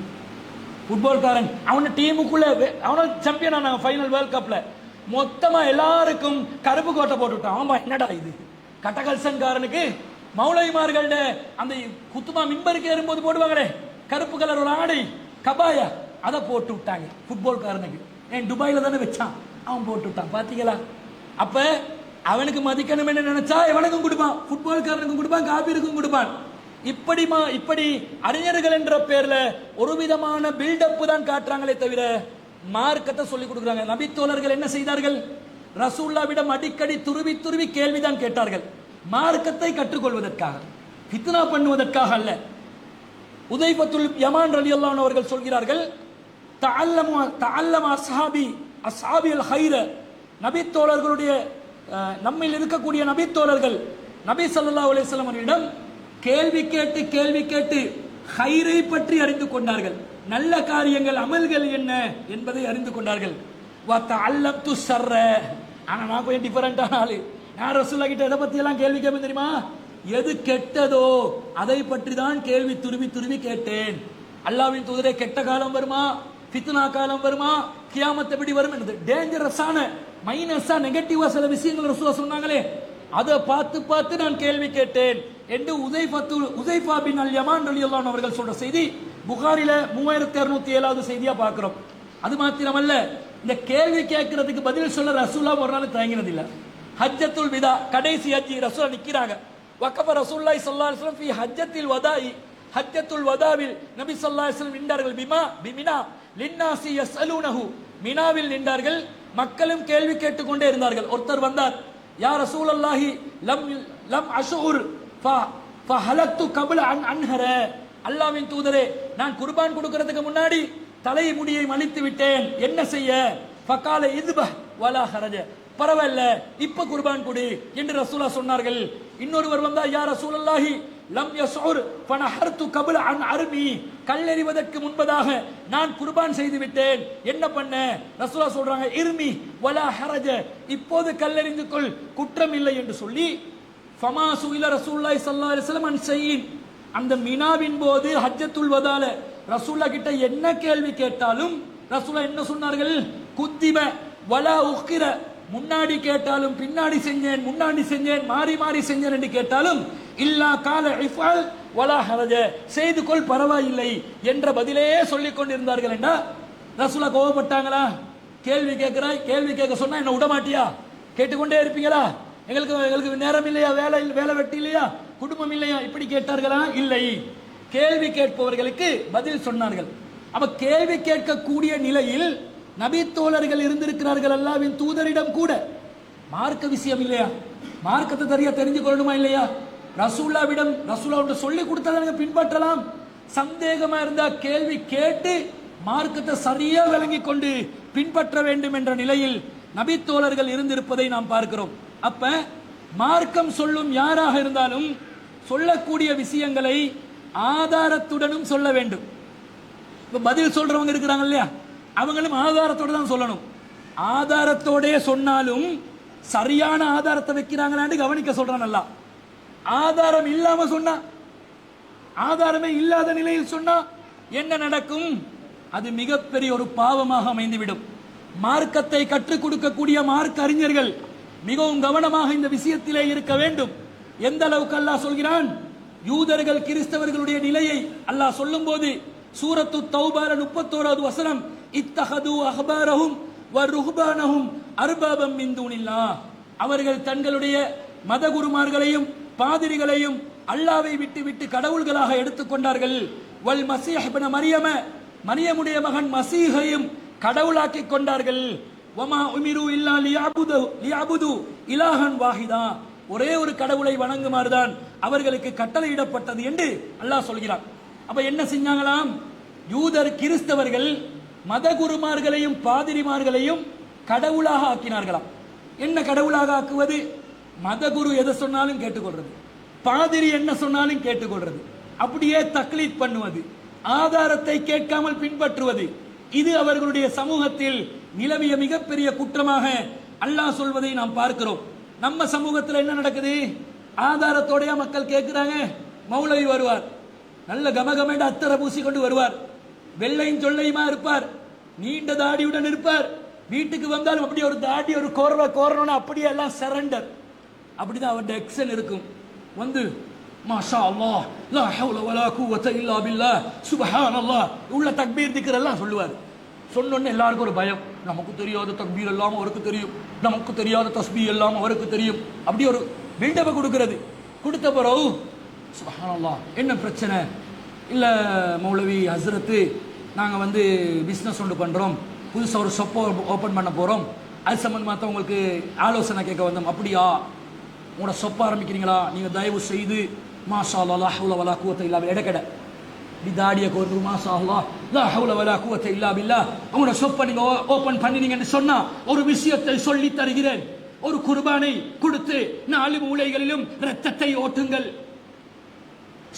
ஃபுட்பால்காரன். அவன டீமுக்குள்ள அவன சாம்பியன் ஆனாங்க ஃபைனல் வேர்ல்ட் கப்ல. மொத்தமா எல்லாருக்கும் கருப்பு கோட்டை போட்டுட்டான். ஆமா, என்னடா இது? கட்டகல்சன்காரனுக்கு மௌலைமார்கள்ட அந்த குத்துமா மிம்பருக்கு ஏறும்போது போடுவாங்களே கருப்பு கலர் ஒரு ஆடை, கபாயா, அதை போட்டு விட்டாங்க ஃபுட்பால்காரனுக்கு. ஏன் துபாயில தானே வச்சான், அவன் போட்டு விட்டான். பாத்தீங்களா? அப்ப அவனுக்கு மதிக்கணும் என்ன நினைச்சா எவனுக்கும் கொடுப்பான், ஃபுட்பால்காரனுக்கும் கொடுப்பான், காபீருக்கும் கொடுப்பான். இப்படி அறிஞர்கள் என்ற பேர்ல ஒரு விதமான பில்டப் தான் காட்டுறாங்களே தவிர மார்க்கத்தை சொல்லிக் கொடுக்குறாங்க. நபி தோழர்கள் என்ன செய்தார்கள்? ரசூலுல்லாஹ்விடம் அடிக்கடி துருவி துருவி கேள்விதான் கேட்டார்கள், மார்க்கத்தை கற்றுக்கொள்வதற்காக, ஃபித்னா பண்ணுவதற்காக அல்ல. உதைபத்துல் யமான் ரலியல்லாஹு அன்ஹு அவர்கள் சொல்கிறார்கள், தஅல்லம அஸ்ஹாபி அல் ஹைர, நபி தோழர்களுடைய நம்மில் இருக்கக்கூடிய நபி தோழர்கள் நபி ஸல்லல்லாஹு அலைஹி வஸல்லம் அவர்களிடம் கேள்வி கேட்டு ஹைரை பற்றி அறிந்து கொண்டார்கள். நல்ல காரியங்கள் அமல்கள் என்ன என்பதை அறிந்து கொண்டார்கள். வதஅல்லம்து ஷர்ர, ஆனா நான் கொஞ்சம் டிஃபரண்டான ஆளு. நான் ரசூலுல்லாஹ் கிட்ட எதை பத்தி எல்லாம் கேள்வி கேட்பேன் தெரியுமா? எது கெட்டதோ அதை பற்றி தான் கேள்வி துருவி கேட்டேன். அல்லாஹ்வின் தூதரே, கெட்ட காலம் வருமா, ஃபித்னா காலம் வருமா, கியாமத் எப்படி வரும் என்று டேஞ்சரஸான மைனஸா நெகட்டிவா சில விஷயங்கள் ரசூலுல்லாஹ் சொன்னாங்களே, அதை பார்த்து நான் கேள்வி கேட்டேன் என்று உதைஃபா பின் அல் யமான் ரலியல்லாஹு அன்ஹு அவர்கள் சொல்ற செய்தி புகாரில 3607வது செய்தியா பார்க்கிறோம். அது மாத்திரமல்ல, இந்த கேள்வி கேட்கறதுக்கு பதில் சொல்ல ரசூலுல்லாஹ் ஒரு நாள் தயங்கினது இல்ல. ஹஜ்ஜத்துல் விதா, கடைசி ஹஜ்ஜி, ரசூலுல்லாஹ் நிக்கிறாங்க. வகஃப ரசூலுல்லாஹி ஸல்லல்லாஹு அலைஹி வஸல்லம் ஃபீ ஹஜ்ஜத்தில் வதாஇ, ஹஜ்ஜத்துல் வதாவில் நபி ஸல்லல்லாஹு அலைஹி வஸல்லம் நின்றார்கள். பிமினா லின்னாசி யஸ்அலூனஹு, மினாவில் நின்றார்கள், மக்களும் கேள்வி கேட்டுக்கொண்டே இருந்தார்கள். ஒருத்தர் வந்தார், யா ரசூலல்லாஹி லம் அஷ்உர் ஃபஹலக்து கப்ல அன் அன்ஹர, அல்லாஹ்வின் தூதரே, நான் குர்பான் கொடுக்கிறதுக்கு முன்னாடி தலை முடியை மலித்து விட்டேன், என்ன செய்ய? ஃபகால இத்பஹ் வலா ஹரஜ, பரவாயில்ல, இப்ப குர்பான் கொடு என்று ரசூலுல்லாஹ் சொன்னார்கள். இன்னொருவர் வந்தா, யா ரசூலல்லாஹி லம் யஸ்உர் ஃபனஹர்து கப்ல அன் அர்மி, கல்லெறிவதற்கு முன்பதாக நான் குர்பான் செய்து விட்டேன், என்ன பண்ண? ரசூலுல்லாஹ் சொல்றாங்க, இர்மி வலா ஹரஜ, இப்போது கல்லெறிந்து கொள், குற்றம் இல்லை என்று சொல்லி, ஃபமா சுஇல ரசூலுல்லாஹி ஸல்லல்லாஹு அலைஹி வஸல்லம் அன் ஷைஇன், அந்த மினாவின் போது ஹஜ்ஜத்துல் வதால ரசூலுல்லாஹ் கிட்ட என்ன கேள்வி கேட்டாலும் ரசூலுல்லாஹ் என்ன சொன்னார்கள்? குத்திப வலா உக்கிர, முன்னாடி கேட்டாலும் பின்னாடி செஞ்சேன், முன்னாடி செஞ்சேன், மாறி செஞ்சேன் என்று கேட்டாலும் இல்லா கால இஃபால் வலா ஹரஜ, செய்து கொள், பரவாயில்லை என்ற பதிலே சொல்லிக் கொண்டிருந்தார்கள். என்றா ரசூலுல்லாஹ் கோபப்பட்டாங்களா? கேள்வி கேட்க சொன்னா என்ன விட மாட்டியா? கேட்டுக்கொண்டே இருப்பீங்களா? எங்களுக்கு நேரம் இல்லையா? வேலை வெட்டி இல்லையா? குடும்பம் இல்லையா? இப்படி கேட்டார்களா? இல்லை. கேள்வி கேட்பவர்களுக்கு பதில் சொன்னார்கள். அப்ப கேள்வி கேட்கக்கூடிய நிலையில் நபி தோழர்கள் இருந்திருக்கிறார்கள் அல்லாஹ்வின் தூதரிடம் கூட. மார்க்க விஷயம் இல்லையா? மார்க்கத்தை தெரிஞ்சு கொள்ளணுமா இல்லையா? ரசூலுல்லாஹ்விடம் சொல்லி கொடுத்ததை பின்பற்றலாம். சந்தேகமா இருந்தா கேள்வி கேட்டு மார்க்கத்தை சரியா விளங்கி கொண்டு பின்பற்ற வேண்டும் என்ற நிலையில் நபித்தோழர்கள் இருந்திருப்பதை நாம் பார்க்கிறோம். அப்ப மார்க்கம் சொல்லும் யாராக இருந்தாலும் சொல்லக்கூடிய விஷயங்களை ஆதாரத்துடனும் சொல்ல வேண்டும். இப்ப பதில் சொல்றவங்க இருக்கிறாங்க இல்லையா, அவங்களும் ஆதாரத்தோட தான் சொல்லணும். ஆதாரத்தோட சொன்னாலும் சரியான ஆதாரத்தை வைக்கிறாங்களான்னு கவனிக்க சொல்றான். நல்லா ஆதாரம் இல்லாம சொன்னா, ஆதாரமே இல்லாத நிலையில் சொன்னா என்ன நடக்கும்? அது மிகப்பெரிய ஒரு பாவமாக அமைந்துவிடும். மார்க்கத்தை கற்றுக் கொடுக்கக்கூடிய மார்க்க அறிஞர்கள் மிகவும் கவனமாக இந்த விஷயத்திலே இருக்க வேண்டும். எந்த அளவுக்கு அல்லாஹ் சொல்கிறான்? யூதர்கள் கிறிஸ்தவர்களுடைய நிலையை அல்லாஹ் சொல்லும் போது சூரத்து தௌபால 31வது வசனம், இத்தஹது அஹ்பாரஹும் வ ருஹ்பானஹும் அர்பாபம் மின் தூனில்லாஹ், அவர்கள் தங்களுடைய மதகுருமார்களையும் பாதிரிகளையும் அல்லாஹ்வை விட்டு விட்டு கடவுள்களாக எடுத்துக்கொண்டார்கள். வல் மஸீஹ் இப்னு மரியம, மரியமுடைய மகன் மசீஹையும் கடவுளாக்கி கொண்டார்கள். வமா உமிரு இல்லா லியஅபுது இலாஹன் வாஹிதா, ஒரே ஒரு கடவுளை வணங்குமாறுதான் அவர்களுக்கு கட்டளையிடப்பட்டது என்று அல்லாஹ் சொல்கிறான். அப்ப என்ன செஞ்சாங்களாம்? யூதர் கிறிஸ்தவர்கள் மதகுருமார்களையும் பாதிரிமார்களையும் கடவுளாக ஆக்கினார்களாம். என்ன கடவுளாக ஆக்குவது? மதகுரு எதை சொன்னாலும் கேட்டுக்கொள்றது, பாதிரி என்ன சொன்னாலும் கேட்டுக்கொள்றது, அப்படியே தக்லீத் பண்ணுவது, ஆதாரத்தை கேட்காமல் பின்பற்றுவது. இது அவர்களுடைய சமூகத்தில் நிலவிய மிகப்பெரிய குற்றமாக அல்லாஹ் சொல்வதை நாம் பார்க்கிறோம். நம்ம சமூகத்தில் என்ன நடக்குது? ஆதாரத்தோடைய மக்கள் கேட்கிறாங்க. மௌலவி வருவார், நல்ல கமகமேட அத்தரை பூசி கொண்டு வருவார், வெள்ளையும் சொல்லையுமா இருப்பார், நீண்ட தாடியுடன் இருப்பார். வீட்டுக்கு வந்தாலும் அப்படி ஒரு தாடி ஒரு கோரணும், அப்படியே எல்லாம் சரண்டர், அப்படிதான் அவருடைய எக்ஸன் இருக்கும். வந்து மாஷா அல்லாஹ் லா ஹவ்ல வலா குவத இல்லா பில்லாஹ் சுப்ஹானல்லாஹ் உள்ள தக்பீர் திக்ர் எல்லாம் சொல்லுவார். சொன்னோன்னு எல்லாருக்கும் ஒரு பயம், நமக்கு தெரியாத தக்பீர் எல்லாம் அவருக்கு தெரியும், நமக்கு தெரியாத தஸ்பீஹ் எல்லாம் அவருக்கு தெரியும். அப்படி ஒரு பில்டப்பை கொடுக்கிறது. கொடுத்த பிறகு சுப்ஹானல்லாஹ், என்ன பிரச்சனை? இல்லை மௌலவி ஹஸ்ரத்து, நாங்கள் வந்து பிஸ்னஸ் ஒன்று பண்ணுறோம், புதுசாக ஒரு ஷாப்பை ஓப்பன் பண்ண போகிறோம், அது சம்மந்தமாக உங்களுக்கு ஆலோசனை கேட்க வந்தோம். அப்படியா, உங்களோட ஷாப் ஆரம்பிக்கிறீங்களா? நீங்கள் தயவு செய்து மாஷா அல்லாஹ் லா ஹவ்ல வலா குவத இல்லா பில்லாஹ், எடக்கடை இப்படி தாடியை கோர்ந்து மாஷா அல்லாஹ் லா ஹவ்ல வலா குவத இல்லா பில்லாஹ், உங்களோட ஷாப்பை நீங்கள் ஓப்பன் பண்ணினீங்கன்னு சொன்னால் ஒரு விஷயத்தை சொல்லி தருகிறேன், ஒரு குர்பானை கொடுத்து 4 மூலைகளிலும் ரத்தத்தை ஓட்டுங்கள்,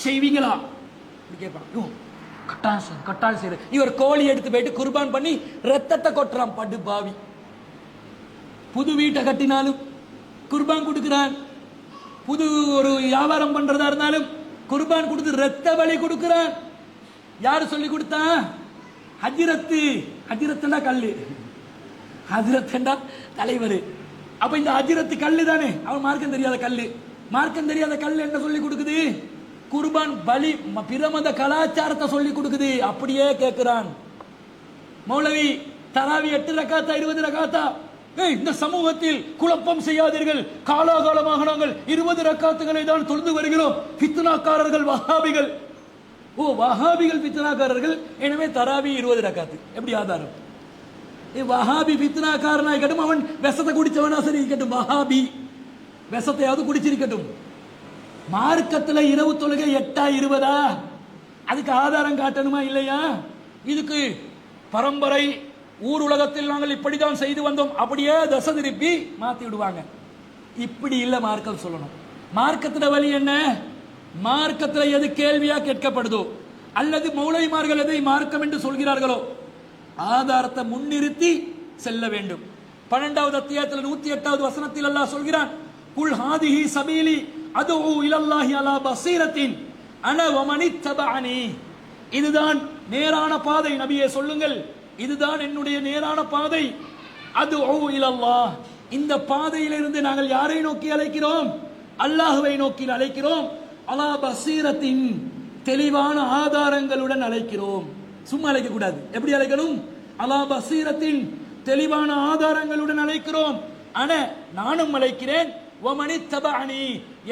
செய்வீங்களா? கேட்பான். கட்டாயம் செய்யற. இவர் கோழி எடுத்து போயிட்டு குர்பான் பண்ணி ரத்தத்தை கொட்டுறான், படு பாவி. புது வீட்டை கட்டினாலும் குர்பான் கொடுக்கிறான், புது ஒரு வியாபாரம் பண்றதா இருந்தாலும் குர்பான் கொடுத்து ரத்த பலி கொடுக்கிறான். யாரு சொல்லி கொடுத்தா? ஹஜ்ரத்து. ஹஜ்ரத்துனா கல்லு, ஹஜ்ரத்துனா தலைவர். அப்ப இந்த ஹஜ்ரத்து கல்லு தானே, அவன் மார்க்கம் தெரியாத கல்லு. மார்க்கம் தெரியாத கல்லு என்ன சொல்லி கொடுக்குது? குர்பான் பலி பிரமத கலாச்சாரத்தை சொல்லி கொடுக்குது. அப்படியே கேட்கிறான். மௌலவி தராவி 8 ரக்காத்தா 20 ரக்காத்தா? இந்த சமூகத்தில் குழப்பம் செய்யாதீர்கள், காலாகாலமாக நாங்கள் 20 ரக்காத்துகளை தான் தொழுது வருகிறோம். ஃபித்னாக்காரர்கள் வஹாபிகள். ஓ, வஹாபிகள் ஃபித்னாக்காரர்கள், எனவே தராவி 20 ரக்காத்து. எப்படி ஆதாரம்? வஹாபி ஃபித்னாக்காரனா இருக்கட்டும், அவன் விஷத்தை குடிச்சவனா சரி இருக்கட்டும், வஹாபி விஷத்தையாவது குடிச்சிருக்கட்டும். மார்க்கத்தில் இரவு தொழுகை 8ஆ 20ஆ? அதுக்கு ஆதாரம் காட்டணுமா இல்லையா? இதுக்கு பரம்பரை ஊர் உலகத்தில் நாங்கள் இப்படிதான் செய்து வந்தோம், அப்படியே தசை திருப்பி மாத்தி விடுவாங்க. இப்படி இல்ல மார்க்கம் சொல்லணும். மார்க்கத்துல வழி என்ன? மார்க்கத்துல எது கேள்வியா கேட்கப்படுதோ அல்லது மௌலைமார்கள் எதை மார்க்கம் என்று சொல்கிறார்களோ ஆதாரத்தை முன்னிறுத்தி செல்ல வேண்டும். 12வது அத்தியாயத்தில் 108வது வசனத்தில் அல்லாஹ் சொல்கிறான், குல் ஹாதிஹி சபீலி அதுஉ இலல்லாஹி அலா பஸீரத்தின் அன வ மனித்தபஅனி. இதுதான் நேரான பாதை. நபியே சொல்லுங்கள், இதுதான் என்னுடைய நேரான பாதை. அதுஉ இலல்லாஹ், இந்த பாதையிலிருந்து நாங்கள் யாரை நோக்கி அழைக்கிறோம்? அல்லாஹ்வை நோக்கி அழைக்கிறோம். அலா பஸீரத்தின், தெளிவான ஆதாரங்களுடன் அழைக்கிறோம். சும்மா அழைக்க கூடாது. எப்படி அழைக்கணும்? அலா பஸீரத்தின், தெளிவான ஆதாரங்களுடன் அழைக்கிறோம். அன, நானும் அழைக்கிறேன். வமனித்தபஅனி,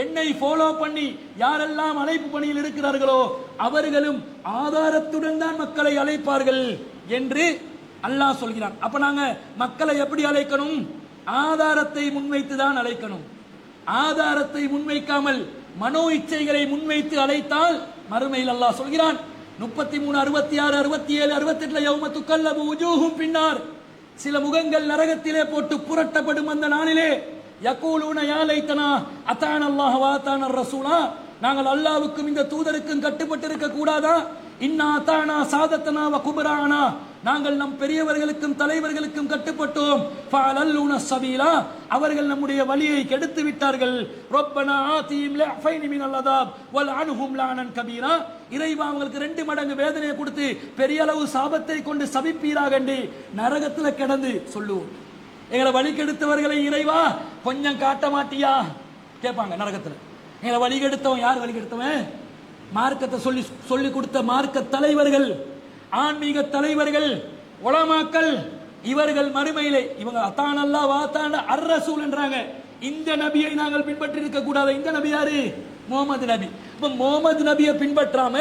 என்னை ஃபாலோ பண்ணி யாரெல்லாம் அழைப்பு பணியில் இருக்கிறார்களோ அவர்களும் ஆதாரத்துடன் தான் மக்களை அழைப்பார்கள் என்று அல்லாஹ் சொல்கிறான். அப்ப நாங்க மக்களை எப்படி அழைக்கணும்? ஆதாரத்தை முன்வைத்து தான் அழைக்கணும். ஆதாரத்தை முன்வைக்காமல் மனோ இச்சைகளை முன்வைத்து அழைத்தால் மறுமையில் அல்லாஹ் சொல்கிறான், 33, 66, 67, 68 யௌம துக்கல்லபு வுஜூஹும் பின்னார், சில முகங்கள் நரகத்திலே போட்டு புரட்டப்படும் அந்த நாளிலே யகூலூன யா லைத்தனா அத்தான அல்லாஹ் வ அத்தான ரசூலா, நாங்கள் அல்லாஹ்வுக்கும் இந்த தூதருக்கும் கட்டுப்பட்டு இருக்க கூடாதா? இன்னா அத்தானா சாதத்தனா வ குபரானா, நாங்கள் நம் பெரியவர்களுக்கும் தலைவர்களுக்கும் கட்டுப்பட்டோம். ஃபஅலல்லூன ஸபீலா, அவர்கள் நம்முடைய வழியை கெடுத்து விட்டார்கள். ரப்பனா ஆதீம் லஃபைனி மினல் அதாப் வல் அன்ஹும் லானன் கபீரா, இறைவா அவங்களுக்கு 2 மடங்கு வேதனையை கொடுத்து பெரிய அளவு சாபத்தை கொண்டு சபிப்பீராக என்று நரகத்துல கிடந்து சொல்லுவோம். எங்களை வழி கெடுத்தவர்களை இறைவா கொஞ்சம் காட்ட மாட்டியா கேட்பாங்க நரகத்துல. எங்களை வழி கெடுத்தவன் யார்? வழி கெடுத்தவன் மார்க்கத்தை சொல்லி கொடுத்த மார்க்க தலைவர்கள், ஆன்மீக தலைவர்கள், உலமாக்கள். இவர்கள் மறுமையிலே இவங்க அத்தான் அல்லாஹ் வாத்தான் அர் ரசூல் என்றாங்க. இந்த நபியை நாங்கள் பின்பற்றி இருக்க கூடாது. இந்த நபி யாரு? முகமது நபி. இப்ப முகமது நபியை பின்பற்றாம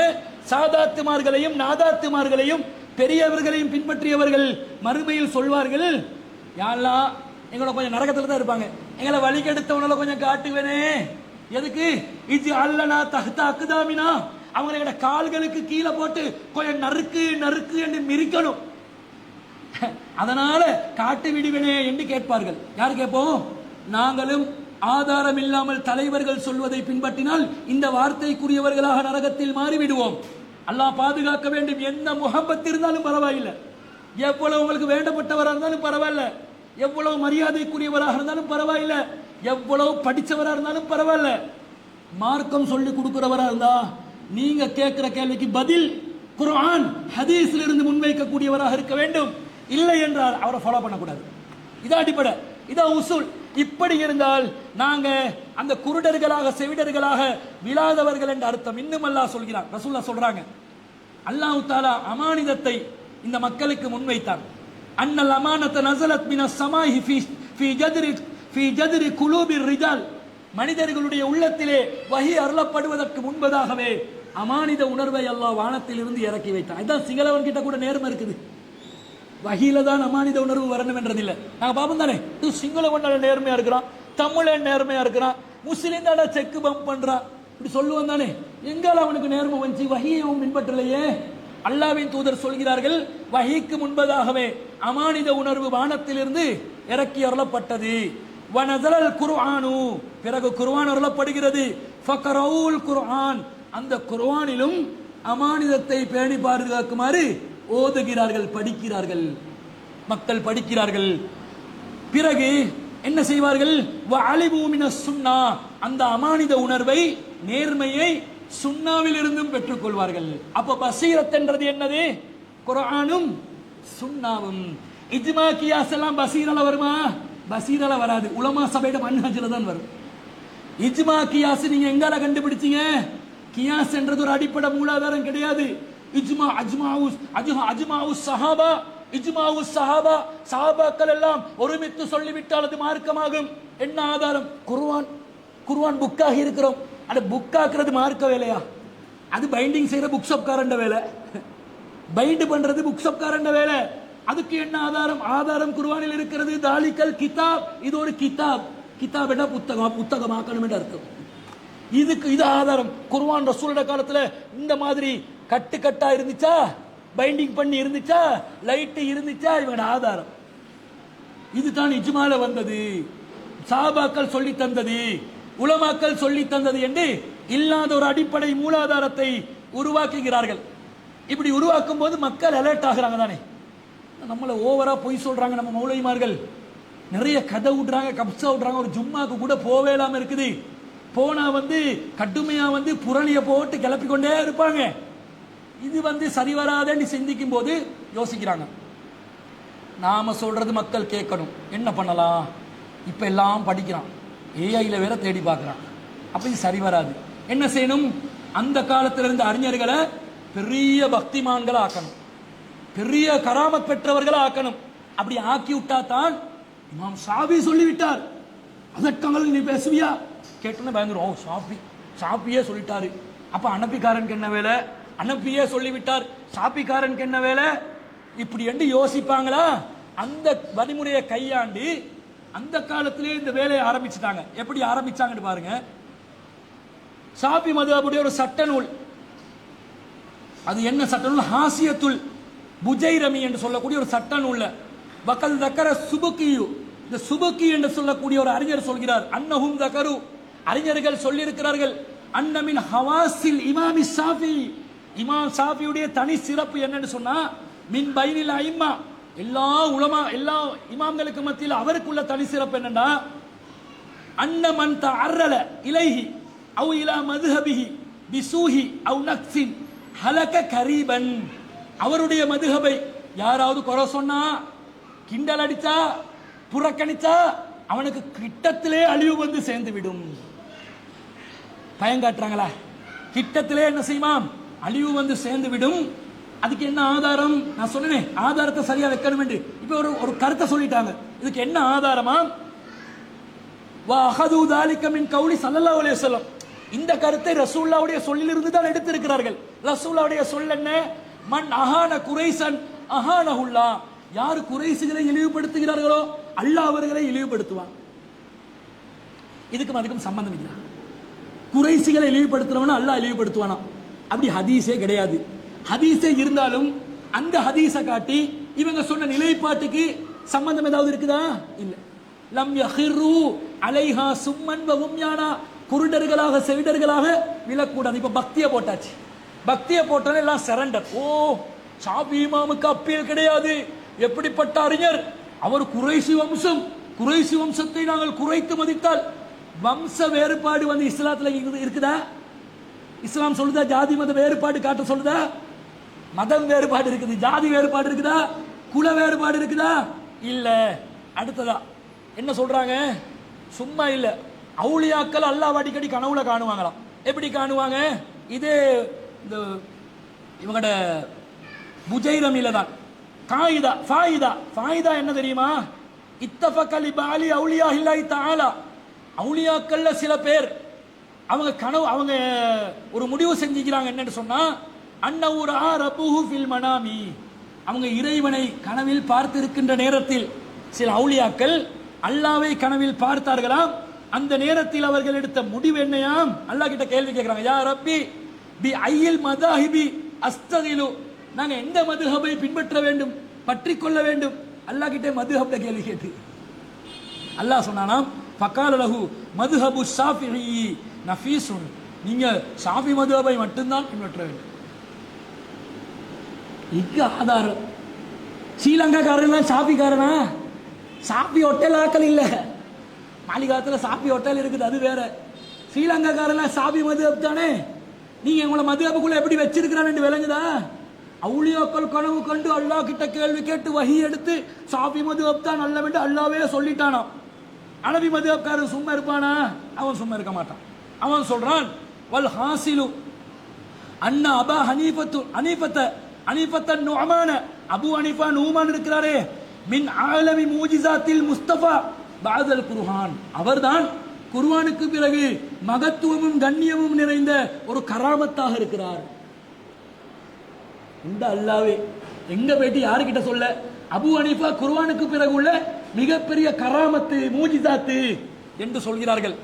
சாதாத்துமார்களையும் நாதாத்துமார்களையும் பெரியவர்களையும் பின்பற்றியவர்கள் மறுமையில் சொல்வார்கள், யா அல்லாஹ் எங்களை கொஞ்சம் நரகத்துல தான் இருப்பாங்க, எங்களை வழி கெடுத்தவனால கொஞ்சம் காட்டுவேனே. எதுக்கு? இது அல்லனா தஹ்தா அக்தாமினா, அவங்களோட கால்களுக்கு கீழே போட்டு கொஞ்சம் நறுக்கு நறுக்கு என்று மிரிக்கணும், அதனால காட்டு விடுவேனே என்று கேட்பார்கள். யார் கேட்போம்? நாங்களும் ஆதாரம் இல்லாமல் தலைவர்கள் சொல்வதை பின்பற்றினால் இந்த வார்த்தைக்குரியவர்களாக நரகத்தில் மாறிவிடுவோம். அல்லாஹ் பாதுகாக்க வேண்டும். என்ன முஹப்பத் இருந்தாலும் பரவாயில்லை, எவ்வளவு உங்களுக்கு வேண்டப்பட்டவராக இருந்தாலும் பரவாயில்ல, எவ்வளவு மரியாதைக்குரியவராக இருந்தாலும் பரவாயில்லை, எவ்வளவு படிச்சவராக இருந்தாலும் பரவாயில்ல, மார்க்கம் சொல்லி கொடுக்கிறவரா இருந்தா நீங்க கேட்கிற கேள்விக்கு பதில் குர்ஆன் ஹதீஸில் இருந்து முன்வைக்கக்கூடியவராக இருக்க வேண்டும். இல்லை என்றால் அவரை ஃபாலோ பண்ணக்கூடாது. இதான் அடிப்படை, இதான் உசூல். இப்படி இருந்தால் நாங்க அந்த குருடர்களாக செவிடர்களாக விழாதவர்கள் என்ற அர்த்தம். இன்னும் அல்லாஹ் சொல்கிறான், ரசூலுல்லாஹ் சொல்றாங்க, அல்லாஹ் தஆலா அமானிதத்தை இந்த மக்களுக்கு முன்வைத்தான். அன்னல் அமானத நஸலத் மினஸ் ஸமாஇ ஃபீ ஜத்ரி குலூபிர் ரிஜால், மனிதர்களுடைய உள்ளத்திலே வஹி அருளப்படுவதற்கு முன்பதாகவே அமானித உணர்வை அல்லாஹ் வானத்தில் இருந்து இறக்கி வைத்தான். இதான் சிங்களவன் கிட்ட கூட நேர்மை இருக்குது. வஹியில தான் அமானித உணர்வு வரணும் என்றதில்லை. நாங்க பாப்போம் தானே, சிங்களவன் நேர்மையா இருக்கிறான், தமிழன் நேர்மையா இருக்கிறான், முஸ்லிம் தான செக் பம்ப் பண்றான், இப்படி சொல்லுவான் தானே. எங்கால அவனுக்கு நேர்மை வந்துச்சு? வஹியை அவன் பின்பற்றலையே. அல்லாஹ்வின் தூதர் சொல்கிறார்கள், வஹிக்கு முன்பதாகவே அமானித உணர்வு வானத்திலிருந்து இறக்கி அருளப்பட்டது. வனஸலல் குர்ஆனு, பிறகு குர்ஆன் அருளப்படுகிறது. ஃபக்ரவுல் குர்ஆன், அந்த குர்ஆனிலும் அமானிதத்தை பேணி பாதுகாக்குமாறு ஓதுகிறார்கள், படிக்கிறார்கள், மக்கள் படிக்கிறார்கள். பிறகு என்ன செய்வார்கள்? வஅலிமு மினஸ் சுன்னா, அந்த அமானித உணர்வை நேர்மையை சுன்னாவில் இருந்தும் பெற்றுக் கொள்வார்கள். அப்ப பசீரத் என்றது என்னது? குர்ஆனும் சுன்னாவும். இஜ்மா கியாஸ் எல்லாம் பசீரல வருமா? பசீரல வராது, உலமா சபையோட மன்ஹஜ்ல தான் வரும். இஜ்மா கியாஸ் நீங்க எங்கால கண்டுபிடிச்சீங்க? கியாஸ் என்றது ஒரு அடிப்படை மூலாதாரம் கிடையாது. இஜ்மா அஜ்மாஉ ஸஹாபா, இஜ்மாஉ ஸஹாபா, சஹாபாக்கள் எல்லாம் ஒருமித்து சொல்லிவிட்டால் அது மார்க்கமாகும். என்ன ஆதாரம்? குர்ஆன் புக்காகி இருக்கிறோம். அட புக்காக்குறது மார்க்க வேலையா? அது பைண்டிங் செய்யற புக் ஷாப்காரண்ட வேலை, பைண்ட் பண்றது புக் ஷாப்காரண்ட வேலை. அதுக்கு என்ன ஆதாரம்? ஆதாரம் குர்ஆனில் இருக்கிறது. தாலிகல் கிதாப், இது ஒரு கிதாப். கிதாப் என்ன? புத்தகம், புத்தகமாக்கணும் என்று அர்த்தம். இதுக்கு இது ஆதாரம். குர்ஆன் ரசூலுடைய காலத்துல இந்த மாதிரி கட்டு கட்டா இருந்துச்சா? பைண்டிங் பண்ணி இருந்துச்சா? லைட் இருந்துச்சா? இவங்க ஆதாரம். இதுதான் இஜ்மால வந்தது, சஹாபாக்கள் சொல்லி தந்தது, உலமாக்கள் சொல்லி தந்தது என்று இல்லாத ஒரு அடிப்படை மூலாதாரத்தை உருவாக்குகிறார்கள். இப்படி உருவாக்கும் போது மக்கள் அலர்ட் ஆகுறாங்க தானே. நம்மள ஓவரா பொய் சொல்றாங்க நம்ம மௌலைமார்கள், நிறைய கதை விடுறாங்க, கப்சா விடுறாங்க, ஒரு ஜும்மாக்கு கூட போவேலாம இருக்குது. போனா கடுமையா புரளிய போட்டு கிளப்பி கொண்டே இருப்பாங்க. இது சரி வராதேன்னு சிந்திக்கும் போது யோசிக்கிறாங்க, நாம சொல்றது மக்கள் கேட்கணும், என்ன பண்ணலாம்? இப்ப எல்லாம் படிக்கிறான், ஏஐல வேற தேடி பார்க்கிறான், அப்ப இது சரி வராது. என்ன செய்யணும்? அந்த காலத்தில் இருந்த அறிஞர்களை பெரிய பக்திமான்களை ஆக்கணும், பெரிய கராமத் பெற்றவர்களை ஆக்கணும். அப்படி ஆக்கி விட்டா தான் இமாம் ஷாஃபி சொல்லிவிட்டார், அதற்காக நீ பேசுவியா கேட்டோன்னு பயந்துரும். ஷாஃபியே சொல்லிட்டாரு, அப்ப அனப்பிக்காரனுக்கு என்ன வேலை? அனப்பியே சொல்லிவிட்டார், ஷாஃபிக்காரனுக்கு என்ன வேலை? இப்படி என்று யோசிப்பாங்களா? அந்த வழிமுறையை கையாண்டு அந்த காலத்திலே இந்த வேலையை ஆரம்பிச்சுட்டாங்க. எப்படி ஆரம்பிச்சாங்கன்னு பாருங்க. ஷாஃபி மதுஹபுடைய ஒரு சட்ட நூல் அது என்ன சட்டம்? ஹாசியத்துல் புஜைரமி என்று சொல்லக்கூடிய ஒரு சட்ட நூல்ல வக்கல் தக்கர சுபுக்கியு, இந்த சுபுக்கி என்று சொல்லக்கூடிய ஒரு அறிஞர் சொல்கிறார், அன்னஹும் தக்கரு, அறிஞர்கள் சொல்லியிருக்கிறார்கள், அன்னமின் ஹவாசில் இமாமி ஷாஃபி, இமாம் ஷாஃபியுடைய தனி சிறப்பு என்னன்னு சொன்னா, மின் பைனில் ஐம்மா, எல்லா உலமா எல்லா இமாம்களுக்கு மத்தியில் அவருக்குள்ள தனி சிறப்பு என்னன்னா, அன்னமன் தஅர்ரல இலைஹி அவ் இலா மதுஹபிஹி பிசூஹி அவ் நக்ஸின் ஹலக கரீபன், அவருடைய மதுஹபை யாராவது குறை சொன்னா, கிண்டல் அடிச்சா, புறக்கணிச்சா அவனுக்கு கிட்டத்திலே அழிவு வந்து சேர்ந்து விடும். பயங்காட்டுறாங்களா? கிட்டத்திலே என்ன செய்யுமாம்? அழிவு வந்து சேர்ந்து விடும். அதுக்கு என்ன ஆதாரம்? நான் சொன்னேன் ஆதாரத்தை சரியா வைக்கணும் என்று. இப்ப ஒரு கருத்தை சொல்லிட்டாங்க, இதுக்கு என்ன ஆதாரமா? வா அஹது தாலிக மின் கௌலி ஸல்லல்லாஹு அலைஹி வஸல்லம், இந்த கருத்தை ரசூலுல்லாஹ்வுடைய சொல்லிலிருந்து தான் எடுத்திருக்கிறார்கள். ரசூலுல்லாஹ்வுடைய சொல் என்ன? மன் அஹான குரைசன் அஹானஹுல்லா, யார் குறைசுகளை இழிவுபடுத்துகிறார்களோ அல்லாஹ் அவர்களை இழிவுபடுத்துவான். இதுக்கும் அதுக்கும் சம்பந்தம் இல்லை. குறைசிகளை இழிவுபடுத்துறவன அல்லாஹ் இழிவுபடுத்துவானா? அப்படி ஹதீஸே கிடையாது. ஹதீஸே இருந்தாலும் அந்த ஹதீஸை காட்டி இவங்க சொன்ன நிலைப்பாட்டுக்கு சம்பந்தம் ஏதாவது இருக்குதா? இல்ல. லம் யஹிரு அலைஹா சும்மன் வ உம்யானா, குருடர்களாக செவிடர்களாக விழக்கூடாது. இப்ப பக்தியை போட்டாச்சு, பக்தியை போட்டாலே எல்லாம் சரண்டர். ஓ, ஷாஃபி இமாமுக்கு அப்பீல் கிடையாது. எப்படிப்பட்ட அறிஞர் அவர்! குறைசி வம்சம், குறைசி வம்சத்தை நாங்கள் குறைத்து மதித்தால், வம்ச வேறுபாடு வந்து இஸ்லாத்துல இருக்குதா? இஸ்லாம் சொல்லுதா ஜாதி மத வேறுபாடு காட்ட சொல்லுதா? மதம் வேறுபாடு இருக்குது, ஜாதி வேறுபாடு இருக்குதா? குல வேறுபாடு இருக்குதா? இல்ல. அடுத்ததா என்ன சொல்றாங்க? சும்மா இல்ல, அவுலியாக்கள் அல்லாஹ் அடிக்கடி கனவுல காணுவாங்களாம். எப்படி காணுவாங்க? இதே இந்த இவங்கட புஜைரமில தான் காயிதா ஃபாயிதா. ஃபாயிதா என்ன தெரியுமா? இத்தஃபகலி பாலி அவுலியா இல்லாஹி தஆலா, அவுலியாக்கள்ல சில பேர் அவங்க கனவு, அவங்க ஒரு முடிவு செஞ்சுக்கிறாங்க. என்னன்னு சொன்னா, அன்னவுரா ரப்புஹு ஃபில் மனாமி, அவங்க இறைவனை கனவில் பார்த்து இருக்கின்ற நேரத்தில் சில அவுலியாக்கள் அல்லாஹ்வை கனவில் பார்த்தார்களாம். அந்த நேரத்தில் அவர்கள் எடுத்த முடிவு என்னையாம்? அல்லாஹ் கிட்ட கேள்வி கேட்கிறாங்க, யா ரப்பி பி ஐயில் மதாஹிபி அஸ்தகிலு, நாங்க எந்த மதுஹபை பின்பற்ற வேண்டும், பற்றி கொள்ள வேண்டும்? அல்லாஹ் கிட்ட மதுஹப்ல கேள்வி கேட்டு அல்லாஹ் சொன்னானாம், ஃபகால லஹு மதுஹபு ஷாஃபிஈ நஃபீசுன், நீங்க ஷாஃபி மதுஹபை மட்டும்தான் பின்பற்ற வேண்டும். இங்க ஆதாரம். ஸ்ரீலங்காக்காரன் ஷாஃபிக்காரனா? ஷாஃபி ஹோட்டல் ஆக்கள் இல்ல, மாளிகாத்துல ஷாஃபி ஹோட்டல் இருக்குது, அது வேற. ஸ்ரீலங்காக்காரன் ஷாஃபி மதுஹப் தானே. நீங்க உங்களை மதுஹபுக்குள்ள எப்படி வச்சிருக்கிறான்னு விளங்குதா? அவுலியாக்கள் கனவு கண்டு அல்லாஹ் கிட்ட கேள்வி கேட்டு வஹி எடுத்து ஷாஃபி மதுஹப் தான் நல்ல வேண்டும் அல்லாவே சொல்லிட்டானாம். அனபி மதுஹப்காரன் சும்மா இருப்பானா? அவன் சும்மா இருக்க மாட்டான். அவன் சொல்றான், வல் ஹாசிலு அன்ன அபா ஹனீஃபத்த நுஅமான, அபு ஹனீஃபா நுஅமான் இருக்கிறாரே, மின் ஆலமி மூஜிசாத்தில் முஸ்தபா பாதல் குர்ஆன், அவர்தான் குர்ஆனுக்கு பிறகு மகத்துவமும் கண்ணியமும் நிறைந்த ஒரு கராமத்தாக இருக்கிறார். இந்த அல்லாவே எங்க போயிட்டு யாருக்கிட்ட சொல்ல? அபு ஹனீஃபா குர்ஆனுக்கு பிறகு உள்ள மிகப்பெரிய கராமத்து மூஜிசாத்து என்று சொல்கிறார்கள்.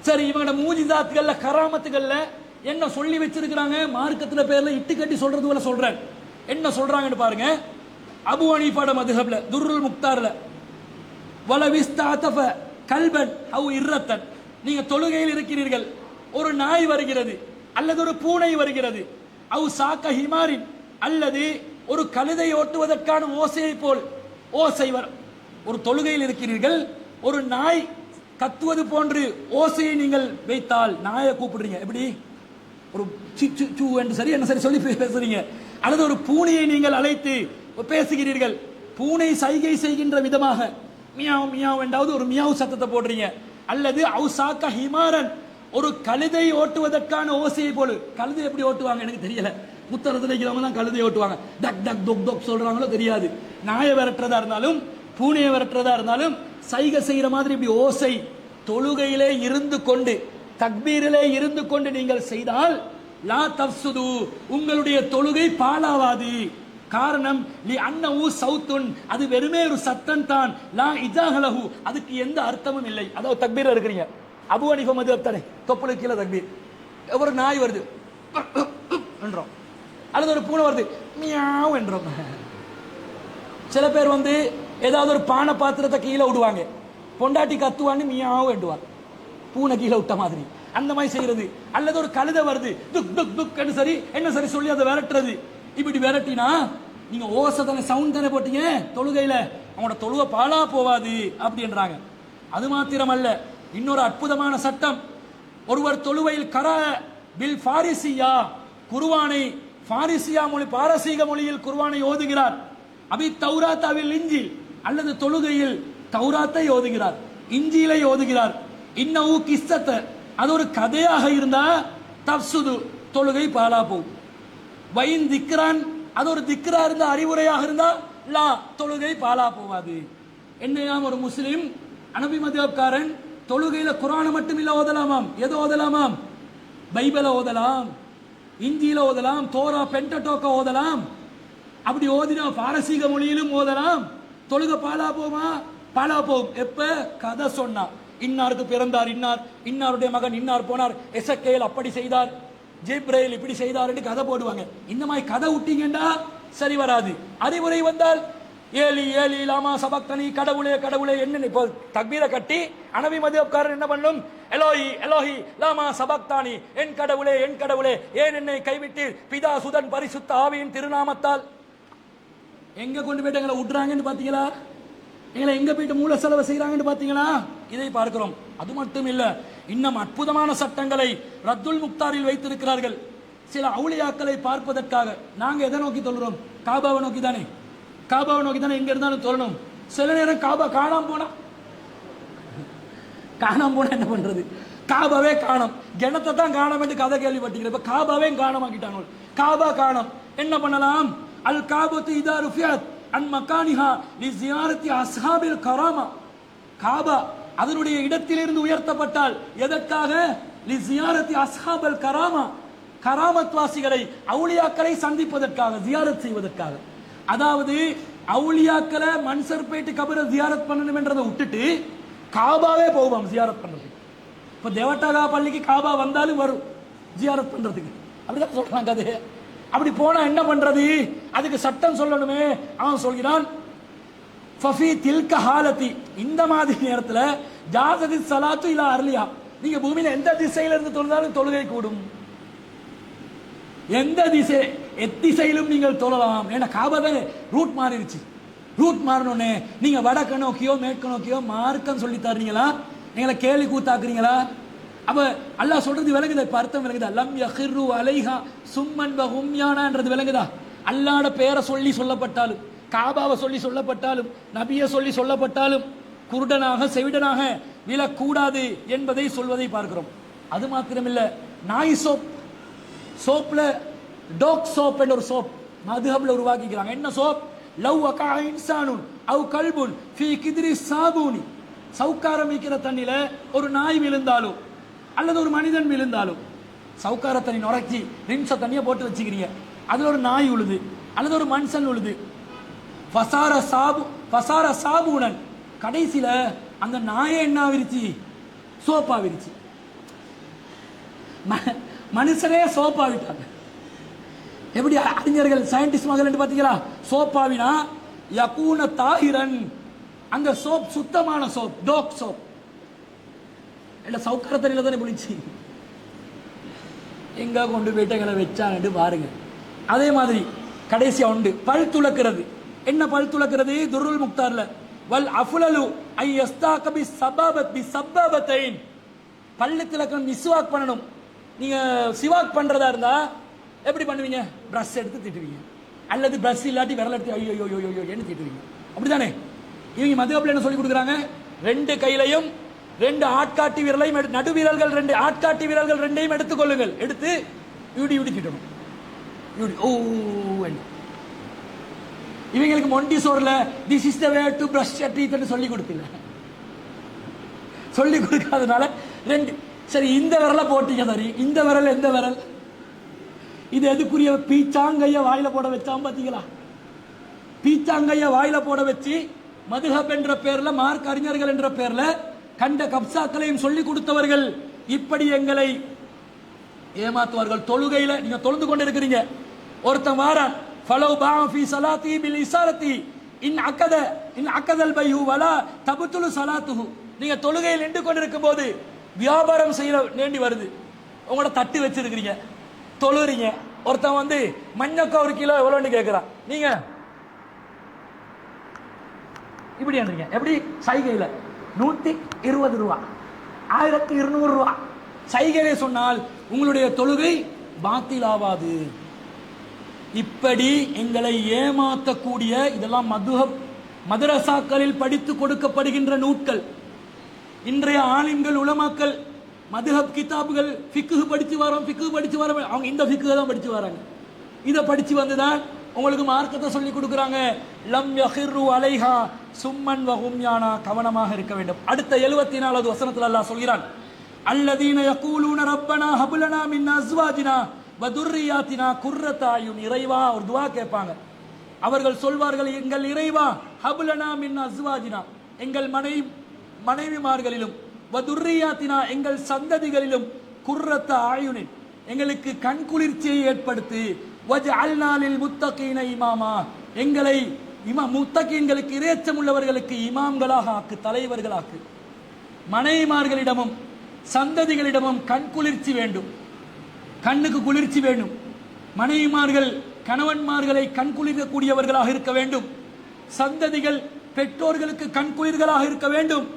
சரி, இவங்களோட மூஜிசாத்துகள்ல கராமத்துகள்ல என்ன சொல்லி வச்சிருக்கிறாங்க? மார்க்கத்துல பேர்ல இட்டு கட்டி சொல்றது போல சொல்றேன். என்ன சொல்றாங்கன்னு பாருங்க. அபு ஹனீஃபாட மதுஹப்ல துர்ருல் முக்தார்ல வலவிஸ்தாதஃப கல்பன் அவ் இர்ரத்தன், நீங்க தொழுகையில் இருக்கிறீர்கள், ஒரு நாய் வருகிறது அல்லது ஒரு பூனை வருகிறது, அவ் சாக்க ஹிமாரின், அல்லது ஒரு கழுதை ஓட்டுவதற்கான ஓசையை போல் ஓசை வரும். ஒரு தொழுகையில் இருக்கிறீர்கள், ஒரு நாய் கத்துவது போன்று ஓசையை நீங்கள் வைத்தால், நாயை கூப்பிடுறீங்க, எப்படி ஒரு சு என்று சரி என்ன சரி சொல்லி பேசுறீங்க, அல்லது ஒரு பூனையை நீங்கள் அழைத்து பேசுகிறீர்கள், பூனை சைகை செய்கின்ற விதமாக மியாவ் மியாவ் என்றாவது ஒரு மியாவ் சத்தத்தை போடுறீங்க, அல்லது அவுசாக்க ஹிமாரன், ஒரு கழுதை ஓட்டுவதற்கான ஓசையை போல. கழுதை எப்படி ஓட்டுவாங்க எனக்கு தெரியல, புத்தகத்தில் இருக்கிறவங்க தான் கழுதை ஓட்டுவாங்க, டக் டக் தொக் தொக் சொல்றாங்களோ தெரியாது. நாயை விரட்டுறதா இருந்தாலும் பூனையை விரட்டுறதா இருந்தாலும் சைகை செய்கிற மாதிரி இப்படி ஓசை தொழுகையிலே இருந்து கொண்டு தக்பீரிலே இருந்து கொண்டு நீங்கள் செய்தால் லா தஃப்சுது, உங்களுடைய தொழுகை பாழாவாது. காரணம் லி அன்னஹு சௌத்துன், அது வெறுமே ஒரு சத்தம் தான், லா இஜாஹலஹு, அதுக்கு எந்த அர்த்தமும் இல்லை. அதாவது தக்பீர் இருக்கிறீங்க, அபு ஹனீஃபா மதுஹப் தானே, தொப்புளுக்கு கீழே தக்பீர், ஒரு நாய் வருது என்றோம், அல்லது ஒரு பூனை வருது மியாவ் என்றோம். சில பேர் வந்து ஏதாவது ஒரு பானை பாத்திரத்தை கீழே விடுவாங்க, பொண்டாட்டி கத்துவான்னு மியாவ் என்றுவார், பூனை கீழே விட்ட மாதிரி அந்த மாதிரி செய்யறது. அல்லது ஒரு கழுதை வருது துக் துக் துக் சரி என்ன சரி சொல்லி அதை விரட்டுறது. இப்படி விரட்டினா நீங்க ஓசதான சவுண்ட் தானே போட்டீங்க தொழுகையில, அவனோட தொழுகை பாலா போவாது அப்படின்றாங்க. அது மாத்திரமல்ல, இன்னொரு அற்புதமான சட்டம், ஒருவர் தொழுவையில் கரா பில் ஃபாரிசியா, குர்ஆனை ஃபாரிசியா மொழி பாரசீக மொழியில் குர்ஆனை ஓதுகிறார், அபி தௌராத் அவில் இஞ்சில், அல்லது தொழுகையில் தௌராத்தை ஓதுகிறார், இஞ்சிலை ஓதுகிறார், இன்னவு கிஸ்ஸத்த, அது ஒரு கதையாக இருந்தா தப்சுது, தொழுகை பாலா போகும். வைன் திக்ரான், அது ஒரு திக்ரா இருந்தா அறிவுரையாக இருந்தா லா, தொழுகை பாலா போவாது. என்னையாம் ஒரு முஸ்லிம் அனபி மதப்காரன் தொழுகையில குர்ஆனை மட்டும் இல்ல ஓதலாமாம். எது ஓதலாமாம்? பைபிள ஓதலாம், இஞ்சியில ஓதலாம், தோரா பென்டடோக்க ஓதலாம். அப்படி ஓதினா பாரசீக மொழியிலும் ஓதலாம். தொழுகை பாலா போமா? பாலா போகும். எப்ப கதை சொன்னா, இன்னாருக்கு பிறந்தார் இன்னார், இன்னாருடைய மகன் இன்னார் போனார், எசக்கேல் அப்படி செய்தார், ஜிப்ரேல் இப்படி செய்தார் கதை போடுவாங்க. இந்த மாதிரி கதை விட்டீங்கன்னா சரி வராது. அறிவுரை வந்தால் ஏலி ஏலி லாமா சபக்தனி, கடவுளே கடவுளே என்ன. இப்போ தக்பீரை கட்டி அனபி மதப்காரன் என்ன பண்ணும்? எலோஹி எலோஹி லாமா சபக்தானி, என் கடவுளே என் கடவுளே ஏன் என்னை கைவிட்டு, பிதா சுதன் பரிசுத்த ஆவியின் திருநாமத்தால். எங்க கொண்டு போயிட்டு எங்களை விட்டுறாங்கன்னு பாத்தீங்களா? எங்களை எங்க போயிட்டு மூல செலவு செய்யறாங்கன்னு பாத்தீங்களா? இதை பார்க்கிறோம். அது மட்டும் இல்ல, இன்னும் அற்புதமான சட்டங்களை ரத்துல் முக்தாரில் வைத்திருக்கிறார்கள். சில அவுலியாக்களை பார்ப்பதற்காக நாங்க எதை நோக்கி தொழுறோம்? காபாவை நோக்கி தானே. காபாவை நோக்கி தானே எங்க இருந்தாலும் தொழணும். சில நேரம் காபா காணாம போனா என்ன பண்றது? காபாவே காணோம், கிணத்தை தான் காணாம கதை கேள்விப்பட்டீங்க. இப்ப காபாவே காணமாக்கிட்டாங்க. காபா காணோம், என்ன பண்ணலாம்? அல் காபத்து இதா ருஃபியத் அன் மக்கானிஹா லிஸியாரத்தி அஸ்ஹாபில் கராமா, காபா அதனுடைய இடத்திலிருந்து உயர்த்தப்பட்டால் எதற்காக? லிஸியாரத்தி அஸ்ஹாபல் கராமா, கராமத் வாசிகளை அவுலியாக்களை சந்திப்பதற்காக, ஜியாரத் செய்வதற்காக. அதாவது அவுலியாக்களை மன்சர் போயிட்டு கபரை ஜியாரத் பண்ணணும் என்றதை விட்டுட்டு காபாவே போவோம் ஜியாரத் பண்றதுக்கு. இப்ப தேவட்டாகா பள்ளிக்கு காபா வந்தாலும் வரும் ஜியாரத் பண்றதுக்கு, அப்படிதான் சொல்றாங்க. அது அப்படி போனா என்ன பண்றது? அதுக்கு சட்டம் சொல்லணுமே. அவன் சொல்கிறான், ஃபஃபி தில்க ஹாலதி, இந்த மாதிரி நேரத்தில் ஜாஸதி ஸலாத்து இலா அர்லியா, நீங்க பூமியில எந்த திசையில இருந்து தொழுதாலும் தொழுகை கூடும். எந்த எத்திசையிலும் நீங்கள் தொழலாம். ஏன்னா காபா தான் ரூட் மாறிடுச்சு. ரூட் மாறணுன்னே நீங்க வடக்கு நோக்கியோ மேற்கு நோக்கியோ மார்க்கம் சொல்லி தர்றீங்களா? நீங்களை கேள்வி கூத்தாக்குறீங்களா? அப்ப அல்லாஹ் சொல்றது விளங்குதா? இப்ப அர்த்தம் விளங்குதா? லம் யஹிரு அலைஹா சும்மன் வஹும்யானான்றது விளங்குதா? அல்லாஹ்வோட பேரை சொல்லி சொல்லப்பட்டாலும், காபாவை சொல்லி சொல்லப்பட்டாலும், நபியை சொல்லி சொல்லப்பட்டாலும் குருடனாக செவிடனாக விழக்கூடாது என்பதை சொல்வதை பார்க்கிறோம். அது மாத்திரமில்ல, நாய் சோப், சோப்ல டாக் சோப் என்ற ஒரு சோப் மதுஹப்ல உருவாக்கிக்கிறாங்க. என்ன சோப்? லவ் அகா இன்சானுன் அவ் கல்புன் ஃபீ கித்ரி சாபூனி, சவுக்காரம் வைக்கிற தண்ணியில ஒரு நாய் விழுந்தாலும் அல்லது ஒரு மனிதன் விழுந்தாலும், சவுக்கார தண்ணி நுரைச்சி ரிம்ச தண்ணியை போட்டு வச்சுக்கிறீங்க, அதுல ஒரு நாய் உழுது அல்லது ஒரு மனுஷன் உழுது, ஃபசார சாபூனன், கடைசியில அந்த நாயை என்ன ஆவிருச்சு? சோப்பா விரிச்சு. மனுஷனே சோப்பாவிட்டாங்க. எப்படி அறிஞர்கள் சயின்டிஸ்ட் மகள் பாத்தீங்களா? சோப்பாவினா யகூன தாஹிரன், அந்த சோப் சுத்தமான சோப், டாக் சோப் இல்ல சவுக்கார தண்ணியில தானே புளிச்சு, எங்க கொண்டு போயிட்டு எங்களை வச்சாங்க பாருங்க. அதே மாதிரி கடைசியா உண்டு பல் துளக்கிறது. என்ன பல் துளக்கிறது? துருல் முக்தார்ல வல் அஃலலு ஐ யஸ்தாக பி சப்பாபத்தைன், பல்லு திலக்கம் மிஸ்வாக் பண்ணணும். நீங்க சிவாக் பண்றதா இருந்தா எப்படி பண்ணுவீங்க? பிரஷ் எடுத்து திட்டுவீங்க, அல்லது பிரஷ் இல்லாட்டி விரல் எடுத்து ஐயோ ஐயோ ஐயோ என்ன திட்டுவீங்க, அப்படித்தானே? இவங்க மதுவப்பில் என்ன சொல்லி கொடுக்குறாங்க? ரெண்டு கையிலையும் ரெண்டு ஆட்காட்டி விரலையும் நடு வீரர்கள் ரெண்டு ஆட்காட்டி வீரர்கள் ரெண்டையும் எடுத்துக்கொள்ளுங்கள், எடுத்து இப்படி இப்படி திட்டணும். ஓ, இவங்களுக்கு மொண்டி சோர்ல this is the way to brush your teeth சொல்லி கொடுத்தில்ல, சொல்லி கொடுக்காதனால ரெண்டு. சரி, இந்த விரலை போட்டீங்க, சரி இந்த விரல் எந்த விரல்? இது எதுக்குரிய? பீச்சாங்கைய வாயில போட வச்சாம் பாத்தீங்களா? பீச்சாங்கைய வாயில போட வச்சு மதுஹப் என்ற பேர்ல, மார்க் அறிஞர்கள் என்ற பேர்ல கண்ட கப்சாக்களையும் சொல்லி கொடுத்தவர்கள் இப்படி எங்களை ஏமாத்துவார்கள். தொழுகையில நீங்க தொழுந்து கொண்டு இருக்கிறீங்க, ஒருத்தன் வாரான் ஃபலோ பாஃபி ஸலாத்தி பில் இஸாரத்தி இன் அக்கதல் பைஹு வலா தபுத்துலு ஸலாத்துஹு. நீங்க தொழுகையில் நின்று கொண்டிருக்கும் போது வியாபாரம் செய்ய வேண்டி வருது, உங்களோட தட்டு வச்சிருக்கிறீங்க, தொழுறீங்க, ஒருத்தன் வந்து மஞ்சக்கா ஒரு கிலோ எவ்வளோன்னு கேட்குறான், நீங்க இப்படி என்றீங்க, எப்படி சைகையில் 120 ரூபா 1200 ரூபா சைகையிலே சொன்னால் உங்களுடைய தொழுகை பாத்தில் ஆவாது. இப்படி எங்களை ஏமாற்றக்கூடிய இதெல்லாம் மதரசாக்களில் படித்து கொடுக்கப்படுகின்ற நூட்கள். இன்றைய ஆலிம்கள் உலமாக்கள் மதுஹப் கிதாபுகள் ஃபிக்ஹ் படிச்சு வரோம், அவங்க இந்த ஃபிக்ஹ் தான் படிச்சு வராங்க. இதை படிச்சு வந்துதான் உங்களுக்கு மார்க்கத்தை சொல்லி கொடுக்குறாங்க. லம் யஹிரு அலைஹா சும்மன் வஹும்யானா, கவனமாக இருக்க வேண்டும். அடுத்த 74வது வசனத்தில் அல்லாஹ் சொல்கிறான், அல்லதீன யகூலூன ரப்பனா ஹப்லனா மின் அஸ்வாஜினா வதுர்ரியாத்தினா குர்ரத அயுன். இறைவா ஒரு துஆ கேட்பாங்க. அவர்கள் சொல்வார்கள், எங்கள் இறைவா ஹப்லனா மின் அஸ்வாஜினா, எங்கள் மனைவிமார்களிலும் வதுர்ரியாத்தினா, எங்கள் சந்ததிகளிலும் குர்ரத அயுனின், எங்களுக்கு கண் குளிர்ச்சியை ஏற்படுத்தி வஜ்அல்னா லில் முத்தகீன இமாமா, எங்களை முத்தகீன்களுக்கு இறைச்சம் உள்ளவர்களுக்கு இமாம்களாக ஆக்கு, தலைவர்களாக்கு. மனைவிமார்களிடமும் சந்ததிகளிடமும் கண் குளிர்ச்சி வேண்டும், கண்ணுக்கு குளிர்ச்சி வேண்டும். மனைவிமார்கள் கணவன்மார்களை கண் குளிர்கக்கூடியவர்களாக இருக்க வேண்டும். சந்ததிகள் பெற்றோர்களுக்கு கண் குளிர்களாக இருக்க வேண்டும்.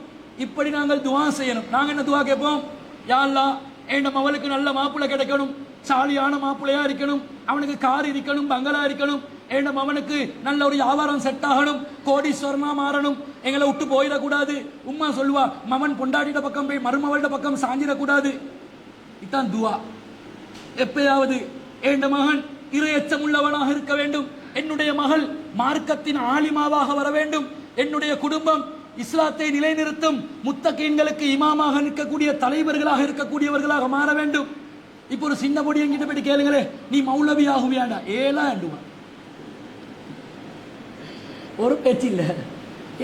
இப்படி நாங்கள் துவா செய்யணும். நாங்கள் என்ன துவா கேட்போம்? யா அல்லாஹ், என் அவளுக்கு நல்ல மாப்பிள்ளை கிடைக்கணும், சாலியான மாப்பிள்ளையா இருக்கணும், அவனுக்கு கார் இருக்கணும், பங்களா இருக்கணும், என் அவனுக்கு நல்ல ஒரு வியாபாரம் செட் ஆகணும், கோடீஸ்வரனா மாறணும், எங்களை விட்டு போயிடக்கூடாது. உம்மா சொல்லுவா, மவன் பொண்டாட்டிட பக்கம் போய் மருமவள்ட பக்கம் சாஞ்சிடக்கூடாது. இதுதான் துவா. எப்பயாவது என் மகன் இறையச்சம் உள்ளவனாக இருக்க வேண்டும், என்னுடைய மகள் மார்க்கத்தின் ஆலிமாவாக வர வேண்டும், என்னுடைய குடும்பம் இஸ்லாத்தை நிலைநிறுத்தும் முத்தகீன்களுக்கு இமாமாக நிற்கக்கூடிய தலைவர்களாக இருக்கக்கூடியவர்களாக மாற வேண்டும். இப்போ ஒரு சின்ன பொடி என்கிட்ட போய் கேளுங்களே, நீ மௌலவி ஆகுவியாண்டா, ஏலாண்டுவான். ஒரு பேச்சு இல்லை,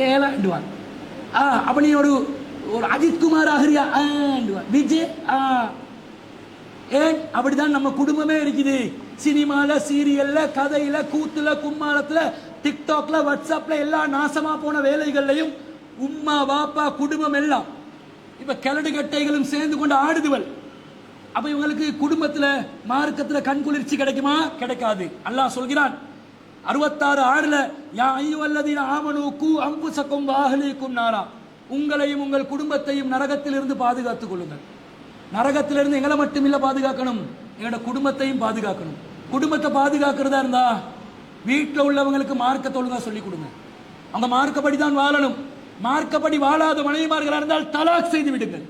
ஏலாண்டுவான். அப்ப நீ ஒரு அஜித் குமார் ஆகிறியா, விஜய். ஏன் அப்படிதான் நம்ம குடும்பமே இருக்குது. சினிமால, சீரியல்ல, கதையில, கூத்துல, கும்மாளத்துல, டிக்டாக்ல, வாட்ஸ்அப்ல, எல்லா நாசமா போன வேலைகள்லையும் உம்மா வாப்பா குடும்பம் எல்லாம் இப்ப கிழடு கட்டைகளும் சேர்ந்து கொண்டு ஆடுதுவல். அப்ப இவங்களுக்கு குடும்பத்துல மார்க்கத்துல கண் குளிர்ச்சி கிடைக்குமா? கிடைக்காது. அல்லாஹ் சொல்கிறான் 66:6, யா அய்யுஹல்லதீன ஆமனூ கூ அன்ஃபுஸக்கும் வ அஹ்லீக்கும் நாரா, உங்களையும் உங்கள் குடும்பத்தையும் நரகத்திலிருந்து பாதுகாத்துக் கொள்ளுங்கள். நரகத்திலிருந்து எங்களை மட்டும் இல்ல பாதுகாக்கணும், எங்களோட குடும்பத்தையும் பாதுகாக்கணும். குடும்பத்தை பாதுகாக்கிறதா இருந்தா வீட்டில் உள்ளவங்களுக்கு மார்க்கத்தை ஒழுங்கா சொல்லிக் கொடுங்க. அவங்க மார்க்கப்படி தான் வாழணும். மார்க்கப்படி வாழாத மனைவிமார்களா இருந்தால் தலாக் செய்து விடுங்கள்.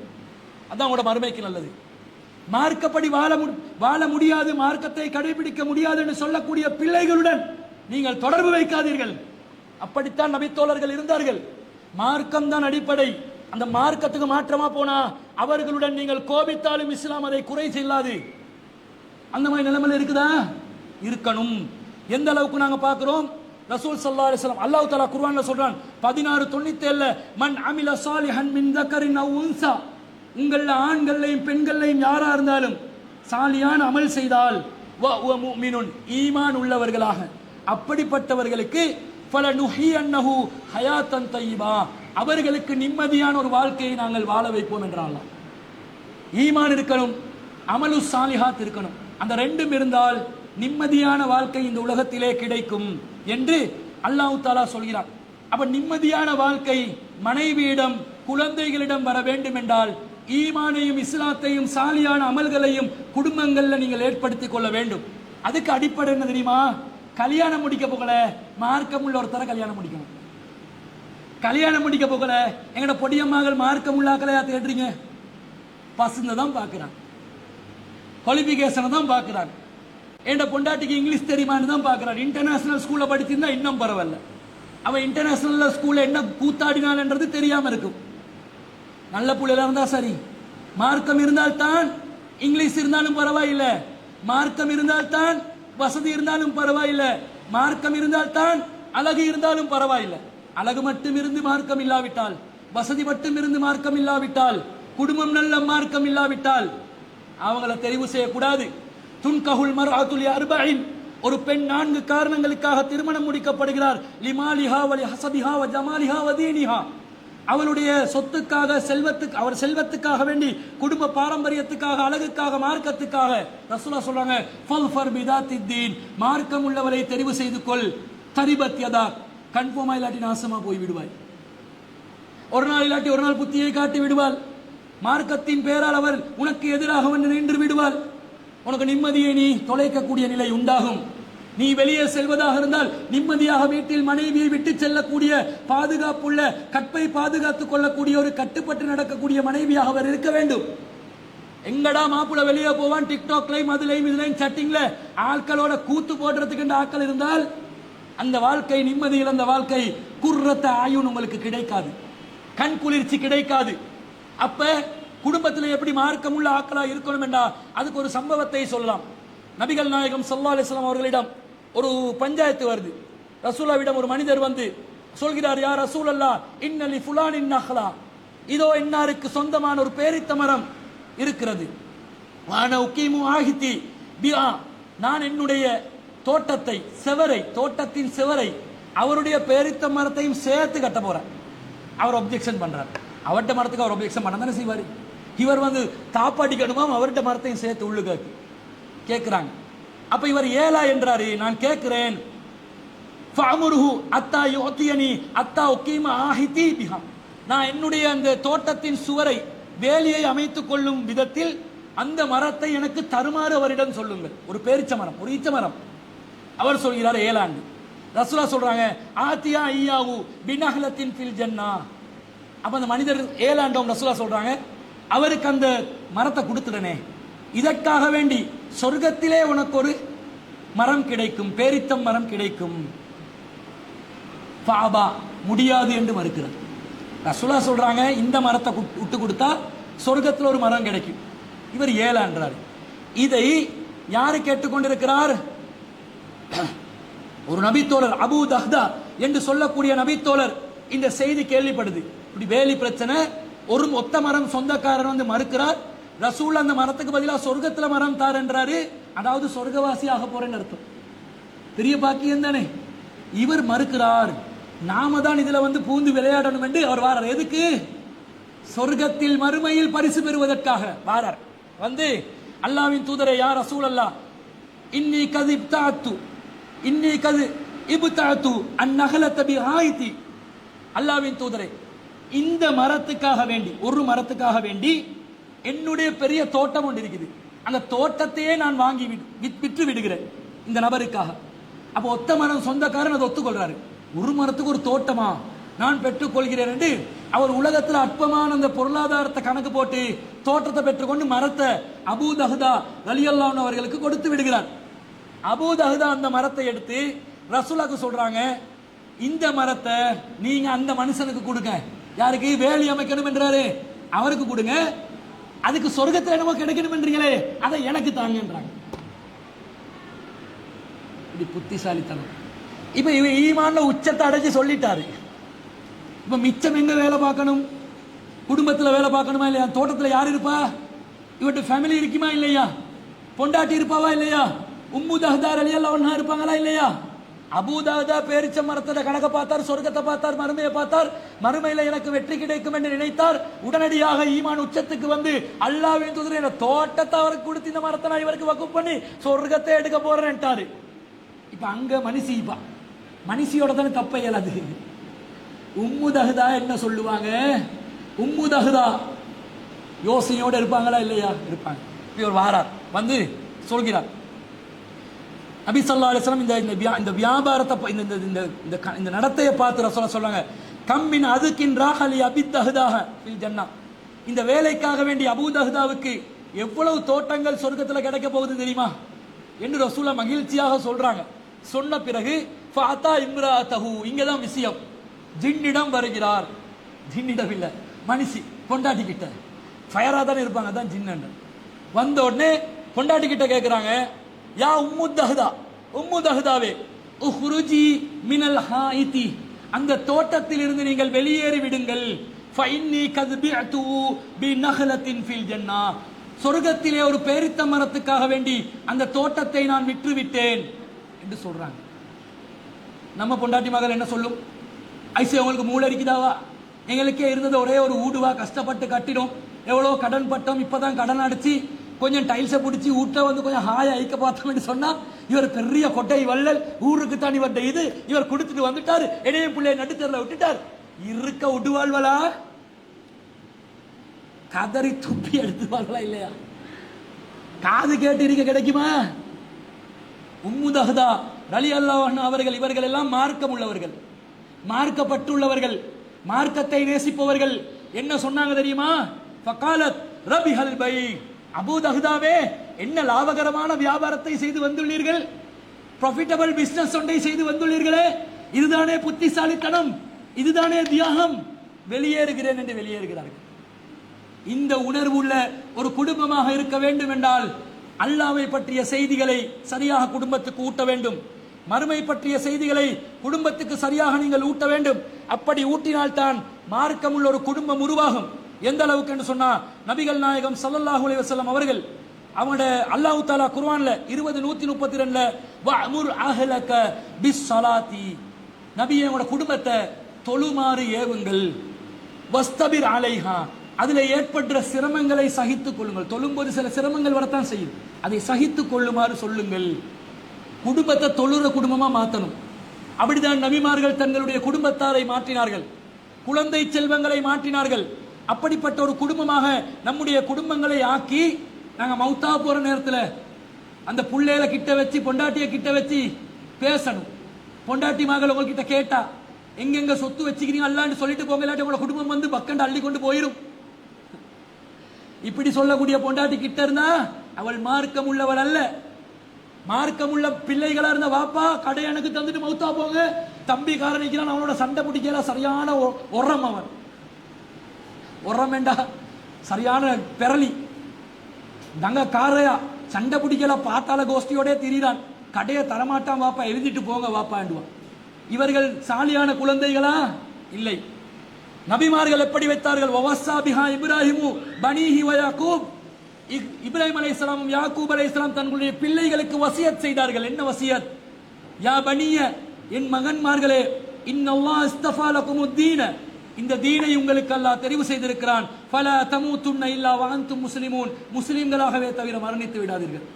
அதான் உங்களோட மறுமைக்கு நல்லது. மார்க்கப்படி வாழ முடியாது, மார்க்கத்தை கடைபிடிக்க முடியாது என்று சொல்லக்கூடிய பிள்ளைகளுடன் நீங்கள் தொடர்பு வைக்காதீர்கள். அப்படித்தான் நபித்தோழர்கள் இருந்தார்கள். மார்க்கம் தான் அடிப்படை. அந்த மார்க்கத்துக்கு மாற்றமா போனா அவர்களுடன் நீங்கள் கோபித்தாலும் இஸ்லாம் அதை குறை செல்லாது. அந்த மாதிரி நிலைமையில இருக்குதா? இருக்கணும். எந்த அளவுக்கு நாங்க பார்க்கிறோம்? ரசூல் ஸல்லல்லாஹு அலைஹி வஸல்லம் அல்லாஹ் தஆலா குர்ஆன்ல சொல்றான் 16:97, மன் அமில சாலிஹன் மின் தக்கரின் அவ் உன்சா, உங்கள ஆண்களையும் பெண்களையும் யாரா இருந்தாலும் சாலியான அமல் செய்தால் வ முஃமினுன், ஈமான் உள்ளவர்களாக, அப்படிப்பட்டவர்களுக்கு ஃபலனுஹியன்னஹு ஹயாத்தன் தய்யிபா, அவர்களுக்கு நிம்மதியான ஒரு வாழ்க்கையை நாங்கள் வாழ வைப்போம் என்றால். ஈமான் இருக்கணும், அமலு சாலிஹாத் இருக்கணும். அந்த ரெண்டும் இருந்தால் நிம்மதியான வாழ்க்கை இந்த உலகத்திலே கிடைக்கும் என்று அல்லாஹ் தஆலா சொல்கிறார். அப்ப நிம்மதியான வாழ்க்கை மனைவியிடம், குழந்தைகளிடம் வர வேண்டும் என்றால் ஈமானையும் இஸ்லாத்தையும் சாலியான அமல்களையும் குடும்பங்கள்ல நீங்கள் ஏற்படுத்திக் கொள்ள வேண்டும். அதுக்கு அடிப்படை என்ன தெரியுமா? கல்யாணம் முடிக்க போகல மார்க்கம் உள்ள ஒருத்தர கல்யாணம் முடிக்கணும். கல்யாணம் முடிக்க போகல எங்கட பொடியம்மாக்கள் மார்க்கம் உள்ளாக்கலையா தேடுறீங்க? பசங்க தான் பார்க்கிறான், குவாலிஃபிகேஷனை தான் பார்க்கிறான். என் பொண்டாட்டிக்கு இங்கிலீஷ் தெரியுமான்னு தான் பார்க்கிறான். இன்டர்நேஷனல் ஸ்கூல்ல படிச்சிருந்தா இன்னும் பரவாயில்ல. அவன் இன்டர்நேஷனல் ஸ்கூல்ல என்ன கூத்தாடினால்ன்றது தெரியாம இருக்கும். நல்ல பிள்ளைல இருந்தா சரி. மார்க்கம் இருந்தால்தான் இங்கிலீஷ் இருந்தாலும் பரவாயில்லை, மார்க்கம் இருந்தால்தான் வசதி இருந்தாலும் பரவாயில்லை, மார்க்கம் இருந்தால்தான் அழகு இருந்தாலும் பரவாயில்லை. அழகு மட்டும் இருந்து மார்க்கம் இல்லாவிட்டால், வசதி மட்டும் இருந்து மார்க்கம் இல்லாவிட்டால், குடும்பம் நல்ல மார்க்கம் இல்லாவிட்டால் அவங்கள தெரிவு செய்யக்கூடாது. துன்கஹுல் மர்அத்து லி அர்பஇன், ஒரு பெண் 4 காரணங்களுக்காக திருமணம் முடிக்கப்படுகிறார். லிமாலிஹா வலி ஹசபிஹா வ ஜமாலிஹா வ தீனிஹா. அவளுடைய சொத்துக்காக, அவர் செல்வத்துக்காக வேண்டி, குடும்ப பாரம்பரியத்துக்காக, அழகுக்காக, மார்க்கத்துக்காக. ரசூலுல்லாஹ் சொல்றாங்க, ஃபல்ஃபர் பிதாத்தித்தீன், மார்க்கம் உள்ளவரை தெரிவு செய்து கொள். தரிபத் யதா, கன்ஃபார்மா இல்லாட்டி நாசமா போய் விடுவாய். ஒரு நாள் இல்லாட்டி ஒரு நாள் புத்தியை காட்டி விடுவாள். மார்க்கத்தின் பேரால் அவர் உனக்கு எதிராக வந்து நின்று விடுவாள். உனக்கு நிம்மதியை நீ தொலைக்கக்கூடிய நிலை உண்டாகும். நீ வெளியே செல்வதாக இருந்தால் நிம்மதியாக வீட்டில் மனைவியை விட்டு செல்லக்கூடிய, பாதுகாப்புள்ள, கற்பை பாதுகாத்துக் கொள்ளக்கூடிய, ஒரு கட்டுப்பட்டு நடக்கக்கூடிய மனைவியாக அவர் இருக்க வேண்டும். எங்கடா மாப்பிள்ள வெளியே போவான், டிக்டாக்லையும் அதுலையும் இதுலையும் சட்டிங்ல ஆட்களோட கூத்து போடுறதுக்கு ஆட்கள் இருந்தால் அந்த வாழ்க்கை நிம்மதி இழந்த வாழ்க்கை. குர்ரத்த ஆயுன் உங்களுக்கு கிடைக்காது, கண் குளிர்ச்சி கிடைக்காது. அப்ப குடும்பத்தில் எப்படி மார்க்கமுள்ள ஆக்களா இருக்கணும் என்றா அதுக்கு ஒரு சம்பவத்தை சொல்லலாம். நபிகள் நாயகம் ஸல்லல்லாஹு அலைஹி வஸல்லம் அவர்களிடம் ஒரு பஞ்சாயத்து வருது. ரசூலுல்லாஹ்விடம் ஒரு மனிதர் வந்து சொல்கிறார், யா ரசூலல்லாஹ், இன்னலி ஃபுலானின் நஹ்லா, இதோ இன்னாருக்கு சொந்தமான ஒரு பேரித்த மரம் இருக்கிறது. வான உகீமு ஆஹிதி பிஆ, நான் என்னுடைய தோட்டத்தை, தோட்டத்தின் செவரை அவருடைய பேரித்த மரத்தையும் சேர்த்து கட்ட போறேன். அவர் ஒப்ஜெக்ஷன் பண்றார். அவர்கிட்ட மரத்துக்கு அவர் ஒப்ஜெக்ஷன் பண்ண தானே செய்வார். இவர் வந்து தாப்பாடிக்கணுமாம், அவர்கிட்ட மரத்தையும் சேர்த்து உள்ளுக்கு கேட்கிறாங்க. அப்ப இவர் ஏலா என்றாரு. நான் கேட்கிறேன், ஃபஅமுருஹு அத்தா யுஅதியனி அத்தா உகீம ஆஹிதி பிஹா, நான் என்னுடைய அந்த தோட்டத்தின் சுவரை, வேலியை அமைத்துக் கொள்ளும் விதத்தில் அந்த மரத்தை எனக்கு தருமாறு அவரிடம் சொல்லுங்கள். ஒரு பேரிச்ச மரம், ஒரு ஈச்ச மரம். அவர் சொல்கிறார் ஏலாண்டு. ரசூலுல்லாஹ் சொல்றாங்க, ஆத்தியா ஐயாவு பினஹலத்தின் ஃபில் ஜன்னா. அப்ப அந்த மனிதர் ஏலாண்டோம் ரசூலுல்லாஹ் சொல்றாங்க, அவருக்கு அந்த மரத்தை கொடுத்துடனே, இதற்காக வேண்டி சொர்க்கத்திலே உனக்கு ஒரு மரம் கிடைக்கும், பேரித்தம் மரம் கிடைக்கும். ஃபாபா, முடியாது என்று மறுக்கிறார். ரசூலுல்லாஹ் சொல்றாங்க, இந்த மரத்தை விட்டு கொடுத்தா சொர்க்கத்தில் ஒரு மரம் கிடைக்கும். இவர் ஏலான்றார். இதை யாரு கேட்டுக்கொண்டிருக்கிறார்? ஒரு நபித்தோழர், அபூ தஹ்தா என்று சொல்லக்கூடிய நபித்தோழர் இந்த செய்தி கேள்விப்படுது. இப்படி வேலி பிரச்சனை, ஒரு ஒத்த மரம் சொந்தக்காரர் வந்து மறுக்கிறார். ரசூல் அந்த மரத்துக்கு பதிலாக சொர்க்கத்துல மரம் தார் என்றாரு. அதாவது சொர்க்கவாசி ஆக போறேன்னு அர்த்தம். பெரிய பாக்கியம் தானே. இவர் மறுக்கிறார். நாம தான் இதுல வந்து பூந்து விளையாடணும் என்று அவர் வாரார். எதுக்கு? சொர்க்கத்தில் மறுமையில் பரிசு பெறுவதற்காக வாரார். வந்து, அல்லாஹ்வின் தூதரே, யா ரசூல் அல்லாஹ், இன்னி கது இப்தாத்து, இன்னி கது இப்தாத்து அந்நகலத பிஹாயிதி. அல்லாஹ்வின் தூதரே, இந்த மரத்துக்காக வேண்டி, ஒரு மரத்துக்காக வேண்டி என்னுடைய பெரிய தோட்டம் ஒன்று இருக்குது. அந்த தோட்டத்தையே நான் வாங்கி விற்று விடுகிறேன் இந்த நபருக்காக. அப்போ ஒத்த மரம் சொந்தக்காரன் அதை ஒத்துக்கொள்றாரு. ஒரு மரத்துக்கு ஒரு தோட்டமா நான் பெற்றுக்கொள்கிறேன் என்று அவர் உலகத்தில் அற்பமான அந்த பொருளாதாரத்தை கணக்கு போட்டு தோட்டத்தை பெற்றுக்கொண்டு மரத்தை அபூ தஹ்தா ரலியல்லாஹு அன்ஹு அவர்களுக்கு கொடுத்து விடுகிறார். அபூ தஹ்தா அந்த மரத்தை எடுத்து ரசூலுல்லாஹ்க்கு சொல்றாங்க, இந்த மரத்தை நீங்க அந்த மனுஷனுக்கு கொடுங்க. யாருக்கு? வேலி அமைக்கணும் என்றாரு, அவருக்கு கொடுங்க. அதுக்கு சொர்க்கத்தில் என்னமோ கிடைக்கணும் என்றீங்களே, அதை எனக்கு தாங்கன்றாங்க. இப்படி புத்திசாலித்தனம். இப்ப இவ ஈமான்ல உச்சத்தை அடைஞ்சு சொல்லிட்டாரு. இப்ப மிச்சம் எங்க வேலை பார்க்கணும்? குடும்பத்தில் வேலை பார்க்கணுமா இல்லையா? தோட்டத்தில் யார் இருப்பா? இவட்டு ஃபேமிலி இருக்குமா இல்லையா? பொண்டாட்டி இருப்பாவா இல்லையா? உம்மு தஹ்தா ரலியல்லாஹு அன்ஹா இருப்பாங்களா இல்லையா? அபூ தஹ்தா பேரிச்ச மரத்தை கணக்க பார்த்தார், சொர்க்கத்தை பார்த்தார், மறுமையை பார்த்தார். மறுமையில எனக்கு வெற்றி கிடைக்கும் என்று நினைத்தார். உடனடியாக ஈமான் உச்சத்துக்கு வந்து, அல்லாஹ்வின் தூதரே, தோட்டத்தை அவருக்கு கொடுத்து இந்த மரத்தை நான் இவருக்கு வகுப்பு பண்ணி சொர்க்கத்தை எடுக்க போறேன்ட்டாரு. இப்ப அங்க மனுஷியோட தானே தப்ப இயலாது. உம்மு தஹ்தா என்ன சொல்லுவாங்க? உம்மு தஹ்தா யோசனையோட இருப்பாங்களா இல்லையா? இருப்பாங்க. இவர் வாரார், வந்து சொல்கிறார், நபி ஸல்லல்லாஹு அலைஹி வஸல்லம் இந்த வியாபாரத்தை, இந்த நடத்தையை பார்த்து ரசூலுல்லாஹ் சொல்றாங்க, கம்மின் அதுக்கின் ராஹலி அபி தஹ்தாக ஃபில் ஜன்னா. இந்த வேலைக்காக வேண்டி அபூ தஹ்தாவுக்கு எவ்வளவு தோட்டங்கள் சொர்க்கத்தில் கிடைக்க போகுது தெரியுமா என்று ரசூலுல்லாஹ் மகிழ்ச்சியாக சொல்றாங்க. சொன்ன பிறகு ஃபஅதா இம்ராஅத்தஹு, இங்கதான் விஷயம். ஜின்னிடம் வருகிறார். ஜின்னிடம் இல்ல, மனுஷி பொண்டாட்டி கிட்ட. ஃபயரா தானே இருப்பாங்க, தான் ஜின்னு. வந்த உடனே பொண்டாட்டி கிட்ட கேட்கிறாங்க, யா உம்மு தஹ்தா, உம்மு தஹ்தாவே, உஹ்ருஜி மினல் ஹாயிதி, அந்த தோட்டத்தில் இருந்து நீங்கள் வெளியேறி விடுங்கள். ஃபஇன்னி கத் பிஅது பிநஹலத்தின் ஃபில் ஜன்னா, சொர்க்கத்திலே ஒரு பேரித்த மரத்துக்காக வேண்டி அந்த தோட்டத்தை நான் விற்று விட்டேன். என்று சொல்றாங்க. நம்ம பொண்டாட்டி மகள் என்ன சொல்லும்? ஐசி அவங்களுக்கு மூளை இருக்குதாவா? எங்களுக்கே இருந்தது ஒரே ஒரு ஊடுவா, கஷ்டப்பட்டு கட்டிடும், எவ்வளோ கடன் பட்டோம், இப்பதான் கடன் அடிச்சு கொஞ்சம் டைல்ஸை பிடிச்சி வீட்டில் வந்து கொஞ்சம் ஹாயா ஐக்க பார்த்தோம்னு சொன்னா இவர் பெரிய கொட்டை வள்ளல், ஊருக்கு தான் இவர் இது இவர் கொடுத்துட்டு வந்துட்டாரு, இடையே பிள்ளைய நடுத்தரில் விட்டுட்டார். இருக்க விடுவாள்வலா? கதறி துப்பி எடுத்துவாங்களா இல்லையா? காது கேட்டு இருக்க கிடைக்குமா? உம்முதஹ்தா ரலியல்லாஹு அன்ஹா அவர்கள் இவர்கள் எல்லாம் மார்க்கம் உள்ளவர்கள், மார்க்கப்பட்டுள்ளவர்கள், மார்க்கத்தை நேசிப்பவர்கள். என்ன சொன்னாங்க தெரியுமா? ஃபகாலத் ரபிஹல் பை, அபூ தஹ்தாவே என்ன லாபகரமான வியாபாரத்தை செய்து வந்துள்ளீர்கள், ப்ராஃபிட்டபிள் பிசினஸ் ஒன்றை செய்து வந்துள்ளீர்களே, இதுதானே புத்திசாலித்தனம், இதுதானே தியாகம். வெளியேறுகிறேன் என்று வெளியேறுகிறார்கள். இந்த உணர்வு உள்ள ஒரு குடும்பமாக இருக்க வேண்டும் என்றால் அல்லாஹ்வை பற்றிய செய்திகளை சரியாக குடும்பத்துக்கு ஊட்ட வேண்டும், மறுமை பற்றிய செய்திகளை குடும்பத்துக்கு சரியாக நீங்கள் ஊட்ட வேண்டும். அப்படி ஊட்டினால்தான் மார்க்கம் உள்ள ஒரு குடும்பம் உருவாகும். எந்த அளவுக்கு என்று சொன்னா, நபிகள் நாயகம் ஸல்லல்லாஹு அலைஹி வஸல்லம் அவர்கள் அவங்களோட அல்லாஹ் தஆலா குர்ஆன்ல 20:132ல வஅமுர் அஹ்லக பிஸ்ஸலாத்தி, நபியே உங்களோட குடும்பத்தை தொழுமாறு ஏவுங்கள், வஸ்தபிர் அலைஹா, அதில் ஏற்படுற சிரமங்களை சகித்துக் கொள்ளுங்கள். தொழும்போது சில சிரமங்கள் வரத்தான் செய்யும், அதை சகித்துக் கொள்ளுமாறு சொல்லுங்கள். குடும்பத்தை தொழுற குடும்பமா மாற்றணும். அப்படிதான் நபிமார்கள் தங்களுடைய குடும்பத்தாரை மாற்றினார்கள், குழந்தை செல்வங்களை மாற்றினார்கள். அப்படிப்பட்ட ஒரு குடும்பமாக நம்முடைய குடும்பங்களை ஆக்கி நாங்கள் மௌத்தா போற நேரத்தில் அந்த புள்ளையில கிட்ட வச்சு பொண்டாட்டிய கிட்ட வச்சு பேசணும். பொண்டாட்டி மகள் உங்ககிட்ட கேட்டா எங்கெங்க சொத்து வச்சுக்கிறீங்க அல்லான்னு சொல்லிட்டு போங்க, இல்லாட்டி உங்களோட குடும்பம் வந்து பக்கண்டு அள்ளி கொண்டு போயிடும். இப்படி சொல்லக்கூடிய பொண்டாட்டி கிட்ட இருந்தா அவள் மார்க்கம் உள்ளவள் அல்ல. மார்க்கம் உள்ள பிள்ளைகளா இருந்த வாப்பா கடை எனக்கு தந்துட்டு மௌத்தா போங்க, தம்பி காரணிக்கிறான் அவனோட சண்டை பிடிக்கல, சரியான உரம், அவன் உரம் வேண்டா சரியான பெரளி தங்க காரையா சண்டை பிடிக்கல, பாத்தாள கோஷ்டியோட திரிறான், கடையை தரமாட்டான் வாப்பா, எழுதிட்டு போங்க வாப்பாண்டுவான். இவர்கள் சாலியான குழந்தைகளா? இல்லை. நபிமார்கள் எப்படி வைத்தார்கள்? வவஸ்ஸா பிஹா இப்ராஹிமு பனீஹி வ யாக்கூப், இப்ராஹிம் அலைஹிஸ்ஸலாம் யாக்கூப் அலைஹிஸ்ஸலாம் தங்களுடைய பிள்ளைகளுக்கு வசியத் செய்தார்கள். என்ன வசியத்? யா பனிய, என் மகன்மார்களே, இன்னல்லாஹ் இஸ்தஃபா லகுமுத்தீன, இந்த தீனை உங்களுக்கு அல்லாஹ் தெரிவு செய்திருக்கிறான். ஃபலா தமூதுன்ன இல்லா வ அன்தும் முஸ்லிமூன், முஸ்லிம்களாகவே தவிர மரணித்து விடாதீர்கள்.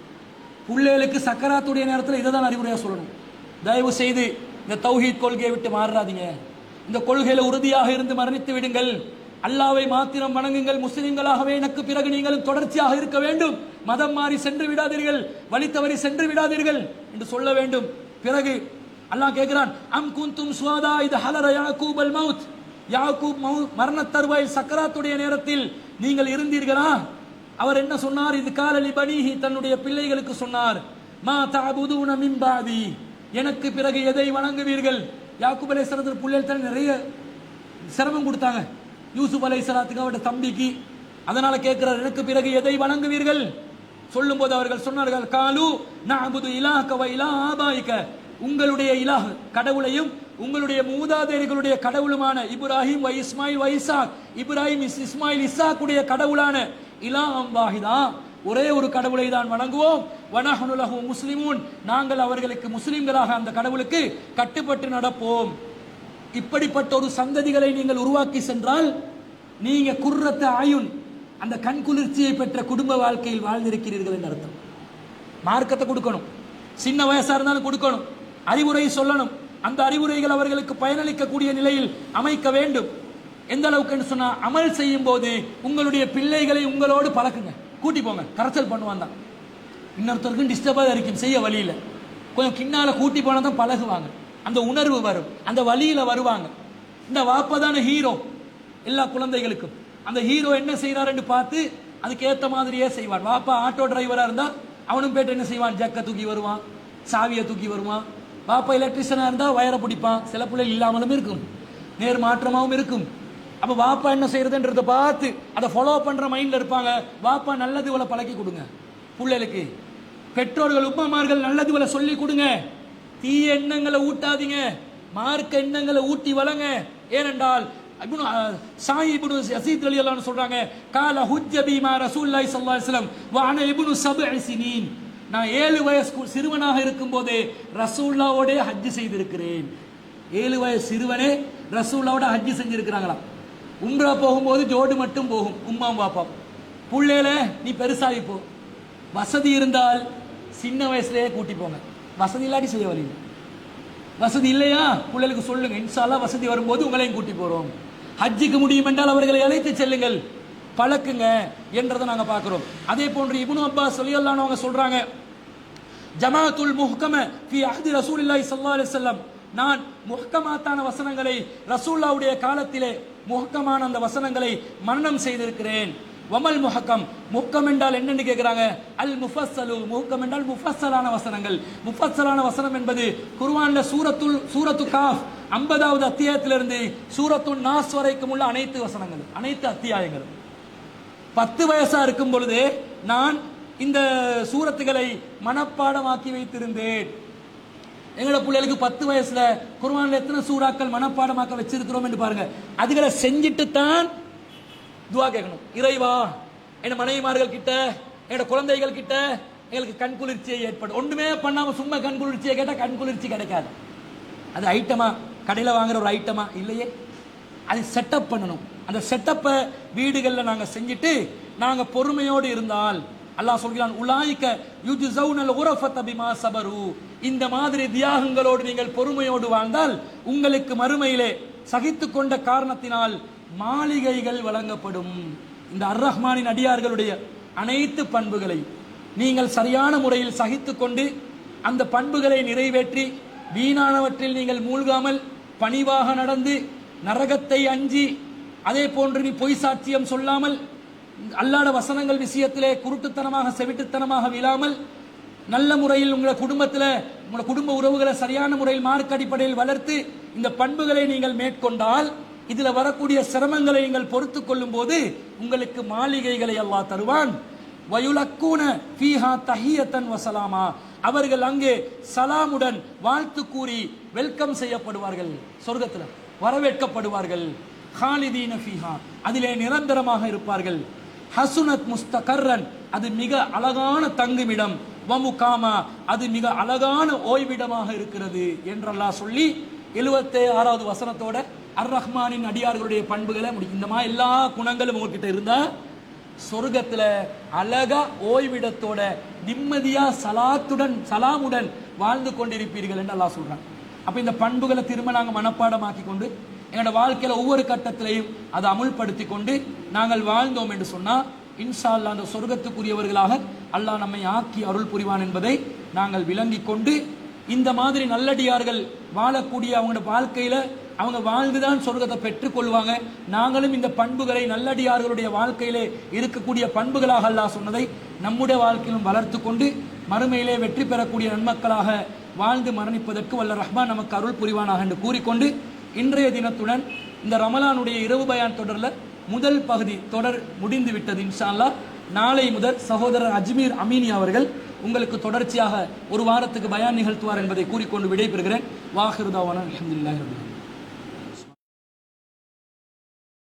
பிள்ளைகளுக்கு சக்கராத்துடைய நேரத்தில் இதை தான் அறிவுரையா சொல்லணும். தயவு செய்து இந்த தௌஹீத் கொள்கையை விட்டு மாறாதீங்க, இந்த கொள்கையில உறுதியாக இருந்து மரணித்து விடுங்கள், அல்லாஹ்வை மாத்திரம் வணங்குங்கள், முஸ்லிம்களாகவே எனக்கு பிறகு நீங்களும் தொடர்ச்சியாக இருக்க வேண்டும், மதம் மாறி சென்று விடாதீர்கள், வழி தவறி சென்று விடாதீர்கள் என்று சொல்ல வேண்டும். பிறகு அல்லாஹ் கேட்கிறான், அம் குந்தும் சுவாதா இது ஹலர யாக்கூப் அல் மவுத், யாக்கூப் மரண தருவாயில் சக்கராத்துடைய நேரத்தில் நீங்கள் இருந்தீர்களா? அவர் என்ன சொன்னார்? இது காலலி பனீஹி, தன்னுடைய பிள்ளைகளுக்கு சொன்னார், மா தஅபுதூன மின் பாதி, எனக்கு பிறகு எதை வணங்குவீர்கள்? யாக்கூப் அலைஹிஸ்ஸலாத்துக்கு பிள்ளைகள் தான் நிறைய சிரமம் கொடுத்தாங்க, யூசுப் அலைஹிஸ்ஸலாத்துக்கு அவருடைய தம்பிக்கு. அதனால கேட்கிறார், எனக்கு பிறகு எதை வணங்குவீர்கள்? சொல்லும் போது அவர்கள் சொன்னார்கள், காலு நஅபுது இலாஹக வ இலாஹ ஆபாயிக, உங்களுடைய இலாஹ் கடவுளையும் உங்களுடைய மூதாதையர்களுடைய கடவுளுமான இப்ராஹிம் வ இஸ்மாயில் வ இசாக், இப்ராஹிம் இஸ்மாயில் இசாக்குடைய கடவுளான இலாஹம் வாஹிதா, ஒரே ஒரு கடவுளை தான் வணங்குவோம், வனஹனு லஹு முஸ்லிமூன், நாங்கள் அவர்களுக்கு முஸ்லிம்களாக அந்த கடவுளுக்கு கட்டுப்பட்டு நடப்போம். இப்படிப்பட்ட ஒரு சந்ததிகளை நீங்கள் உருவாக்கி சென்றால் நீங்க குர்ரத்த ஆயுன், அந்த கண் குளிர்ச்சியை பெற்ற குடும்ப வாழ்க்கையில் வாழ்ந்திருக்கிறீர்கள் என்று அர்த்தம். மார்க்கத்தை கொடுக்கணும், சின்ன வயசா இருந்தாலும் கொடுக்கணும், அறிவுரை சொல்லணும், அந்த அறிவுரைகள் அவர்களுக்கு பயனளிக்கக்கூடிய நிலையில் அமைக்க வேண்டும். எந்த அளவுக்கு சொன்னா, அமல் செய்யும் போது உங்களுடைய பிள்ளைகளை உங்களோடு பழக்குங்க, கூட்டி போங்க, கரைச்சல் பண்ணுவான் தான், இன்னொருத்தருக்கும் டிஸ்டர்பாக இருக்கும், செய்ய வழியில கொஞ்சம் கிண்ணால கூட்டி போனா தான் பழகுவாங்க, அந்த உணர்வு வரும், அந்த வழியில வருவாங்க. இந்த வாப்பதான ஹீரோ எல்லா குழந்தைகளுக்கும். அந்த ஹீரோ என்ன செய்யறாருன்னு பார்த்து அதுக்கு ஏற்ற மாதிரியே செய்வான். வாப்பா ஆட்டோ டிரைவரா இருந்தா அவனும் போயிட்டு என்ன செய்வான்? ஜக்க தூக்கி வருவான், சாவியை தூக்கி வருவான். பாப்பா எலக்ட்ரிஷியனா இருந்தா வயரை பிடிப்பான். சில பிள்ளைகள் இல்லாமலும் இருக்கும், நேர் மாற்றமாகவும் இருக்கும். அப்ப வாப்பா என்ன செய்யறதுன்றத பார்த்து அதை ஃபாலோ பண்ற மைண்ட்ல இருப்பாங்க. வாப்பா நல்லது இவளை பழக்கி கொடுங்க பிள்ளைகளுக்கு. பெற்றோர்கள் உப்பமார்கள் நல்லது இவளை சொல்லி கொடுங்க. தீய எண்ணங்களை ஊட்டாதீங்க, மார்க்க எண்ணங்களை ஊட்டி வளங்க. ஏனென்றால் சாயிபுனு யஸீத் ரலியல்லாஹு சொல்றாங்க, கால ஹுஜ்ஜ பி மா ரசூலுல்லாஹி ஸல்லல்லாஹு அலைஹி வஸல்லம் வ அன இப்னு 7 சினீன், நான் 7 வயசு சிறுவனாக இருக்கும் போதே ரசூல்லாவோட ஹஜ்ஜி செய்திருக்கிறேன். 7 வயசு சிறுவனே ரசூல்லாவோட ஹஜ்ஜி செஞ்சிருக்கிறாங்களாம். உம்ரா போகும்போது ஜோடு மட்டும் போகும் உம்மாம் பாப்பா. புள்ளையில நீ பெருசாகி போ, வசதி இருந்தால் சின்ன வயசுலயே கூட்டி போங்க, வசதி இல்லாட்டி செய்ய வழி. வசதி இல்லையா பிள்ளைகளுக்கு சொல்லுங்க, இன்ஷால்லா வசதி வரும்போது உங்களையும் கூட்டி போறோம். ஹஜ்ஜிக்கு முடியும் என்றால் அவர்களை அழைத்து செல்லுங்கள், பழக்குங்க என்றதை நாங்க பார்க்கிறோம். அதே போன்று இப்னு அப்பாஸ் ரலியல்லாஹு அன்ஹு அவங்க சொல்றாங்க, ஜமாஅத்துல் முஹ்கம ஃபி அஹ்தி ரசூலில்லாஹி ஸல்லல்லாஹு அலைஹி வஸல்லம், நான் முஹ்கமாத்தான வசனங்களை ரசூலுல்லாஹ்வுடைய காலத்திலே முஹ்கமான அந்த வசனங்களை மனனம் செய்திருக்கிறேன். வமல் முஹக்கம், முஹ்கம் என்றால் என்னன்னு கேட்கிறாங்க. அல் முஃபஸ்ஸலு, முஹ்கம் என்றால் முஃபஸ்ஸலான வசனங்கள். முஃபஸ்ஸலான வசனம் என்பது குர்ஆன்ல சூரத்து காஃப் 50வது அத்தியாயத்திலிருந்து சூரத்து நாஸ் வரைக்கும் உள்ள அனைத்து வசனங்கள், அனைத்து அத்தியாயங்களும். 10 வயசா இருக்கும் பொழுது நான் இந்த சூரத்துகளை மனப்பாடமாக்கி வைத்திருந்தேன். எங்களோட பிள்ளைகளுக்கு 10 வயசுல குர்ஆன்ல எத்தனை சூறாக்கள் மனப்பாடமாக்க வச்சிருக்கிறோம் என்று பாருங்க. அதுகளை செஞ்சுட்டு தான் துவா கேட்கணும். இறைவா, என் மனைவிமார்கள் கிட்ட, என்னோட குழந்தைகள் கிட்ட எங்களுக்கு கண் குளிர்ச்சியை ஏற்படும். ஒன்றுமே பண்ணாம சும்மா கண் குளிர்ச்சியை கேட்டால் கண் குளிர்ச்சி கிடைக்காது. அது ஐட்டமா, கடையில் வாங்குற ஒரு ஐட்டமா இல்லையே, அது செட்டப் பண்ணணும். அந்த செட்டப்பை வீடுகளில் நாங்கள் செஞ்சுட்டு நாங்கள் பொறுமையோடு இருந்தால் அல்லாஹ் சொல்கிறான், உலாயிக்க யுஜ்ஸௌனல் குரஃபத பிமா சபரு, இந்த மாதிரி தியாகங்களோடு நீங்கள் பொறுமையோடு வாழ்ந்தால் உங்களுக்கு மறுமையிலே சகித்து கொண்ட காரணத்தினால் மாளிகைகள் வழங்கப்படும். இந்த அர் ரஹ்மானின் அடியார்களுடைய அனைத்து பண்புகளை நீங்கள் சரியான முறையில் சகித்து கொண்டு அந்த பண்புகளை நிறைவேற்றி வீணானவற்றில் நீங்கள் மூழ்காமல் பணிவாக நடந்து நரகத்தை அஞ்சி, அதே போன்று நீ பொய் சாட்சியம் சொல்லாமல் அல்லாஹ்வுடைய வசனங்கள் விஷயத்திலே குருட்டுத்தனமாக செவிட்டுத்தனமாக விழாமல் நல்ல முறையில் உங்களோட குடும்பத்தில் உங்களோட குடும்ப உறவுகளை சரியான முறையில் மார்க் அடிப்படையில் வளர்த்து இந்த பண்புகளை நீங்கள் மேற்கொண்டால் இதுல வரக்கூடிய சிரமங்களை நீங்கள் பொறுத்து கொள்ளும் போது உங்களுக்கு மாளிகைகளை அல்லாஹ் தருவான். வயுலக்கூன ஃபீஹா தஹியத்தன் வசலாமா, அவர்கள் அங்கே சலாமுடன் வாழ்த்து கூறி வெல்கம் செய்யப்படுவார்கள், சொர்க்கத்தில் வரவேற்கப்படுவார்கள். ஹாலிதீன ஃபீஹா, அதிலே நிரந்தரமாக இருப்பார்கள். ஹசுனத் முஸ்தகர்ரன், அது மிக அழகான தங்குமிடம். வமுகாமா, அது மிக அழகான ஓய்விடமாக இருக்கிறது என்று அல்லாஹ் சொல்லி 76வது வசனத்தோட அர் ரஹ்மானின் அடியார்களுடைய பண்புகளை முடிக்கும். இந்த மாதிரி எல்லா குணங்களும் உங்ககிட்ட இருந்தா சொர்க்கத்துல அழகா ஓய்விடத்தோட நிம்மதியா சலாமுடன் வாழ்ந்து கொண்டிருப்பீர்கள் என்று அல்லாஹ் சொல்றான். அப்ப இந்த பண்புகளை திரும்ப நாங்க மனப்பாடமாக்கி கொண்டு எங்களோட வாழ்க்கையில ஒவ்வொரு கட்டத்திலையும் அதை அமுல்படுத்தி கொண்டு நாங்கள் வாழ்ந்தோம் என்று சொன்னா இன்ஷா அல்லாஹ் அந்த சொர்க்கத்துக்குரியவர்களாக அல்லாஹ் நம்மை ஆக்கி அருள் புரிவான் என்பதை நாங்கள் விளங்கி கொண்டு இந்த மாதிரி நல்லடியார்கள் வாழக்கூடிய அவங்களோட வாழ்க்கையில அவங்க வாழ்ந்துதான் சொர்க்கத்தை பெற்றுக் கொள்வாங்க. நாங்களும் இந்த பண்புகளை நல்லடியார்களுடைய வாழ்க்கையிலே இருக்கக்கூடிய பண்புகளாக அல்லாஹ் சொன்னதை நம்முடைய வாழ்க்கையிலும் வளர்த்து கொண்டு மறுமையிலே வெற்றி பெறக்கூடிய நன்மக்களாக வாழ்ந்து மரணிப்பதற்கு வல்ல ரஹ்மான் நமக்கு அருள் புரிவானாக என்று கூறிக்கொண்டு இன்றைய தினத்துடன் இந்த ரமலானுடைய இரவு பயான் தொடரில் முதல் பகுதி தொடர் முடிந்து விட்டது. இன்ஷா அல்லாஹ் நாளை முதல் சகோதரர் அஜ்மீர் அமீனி அவர்கள் உங்களுக்கு தொடர்ச்சியாக ஒரு வாரத்துக்கு பயான் நிகழ்த்துவார் என்பதை கூறிக்கொண்டு விடைபெறுகிறேன். வாஹிரு தாவானா அல்ஹம்துலில்லாஹி ரப்பில் ஆலமீன்.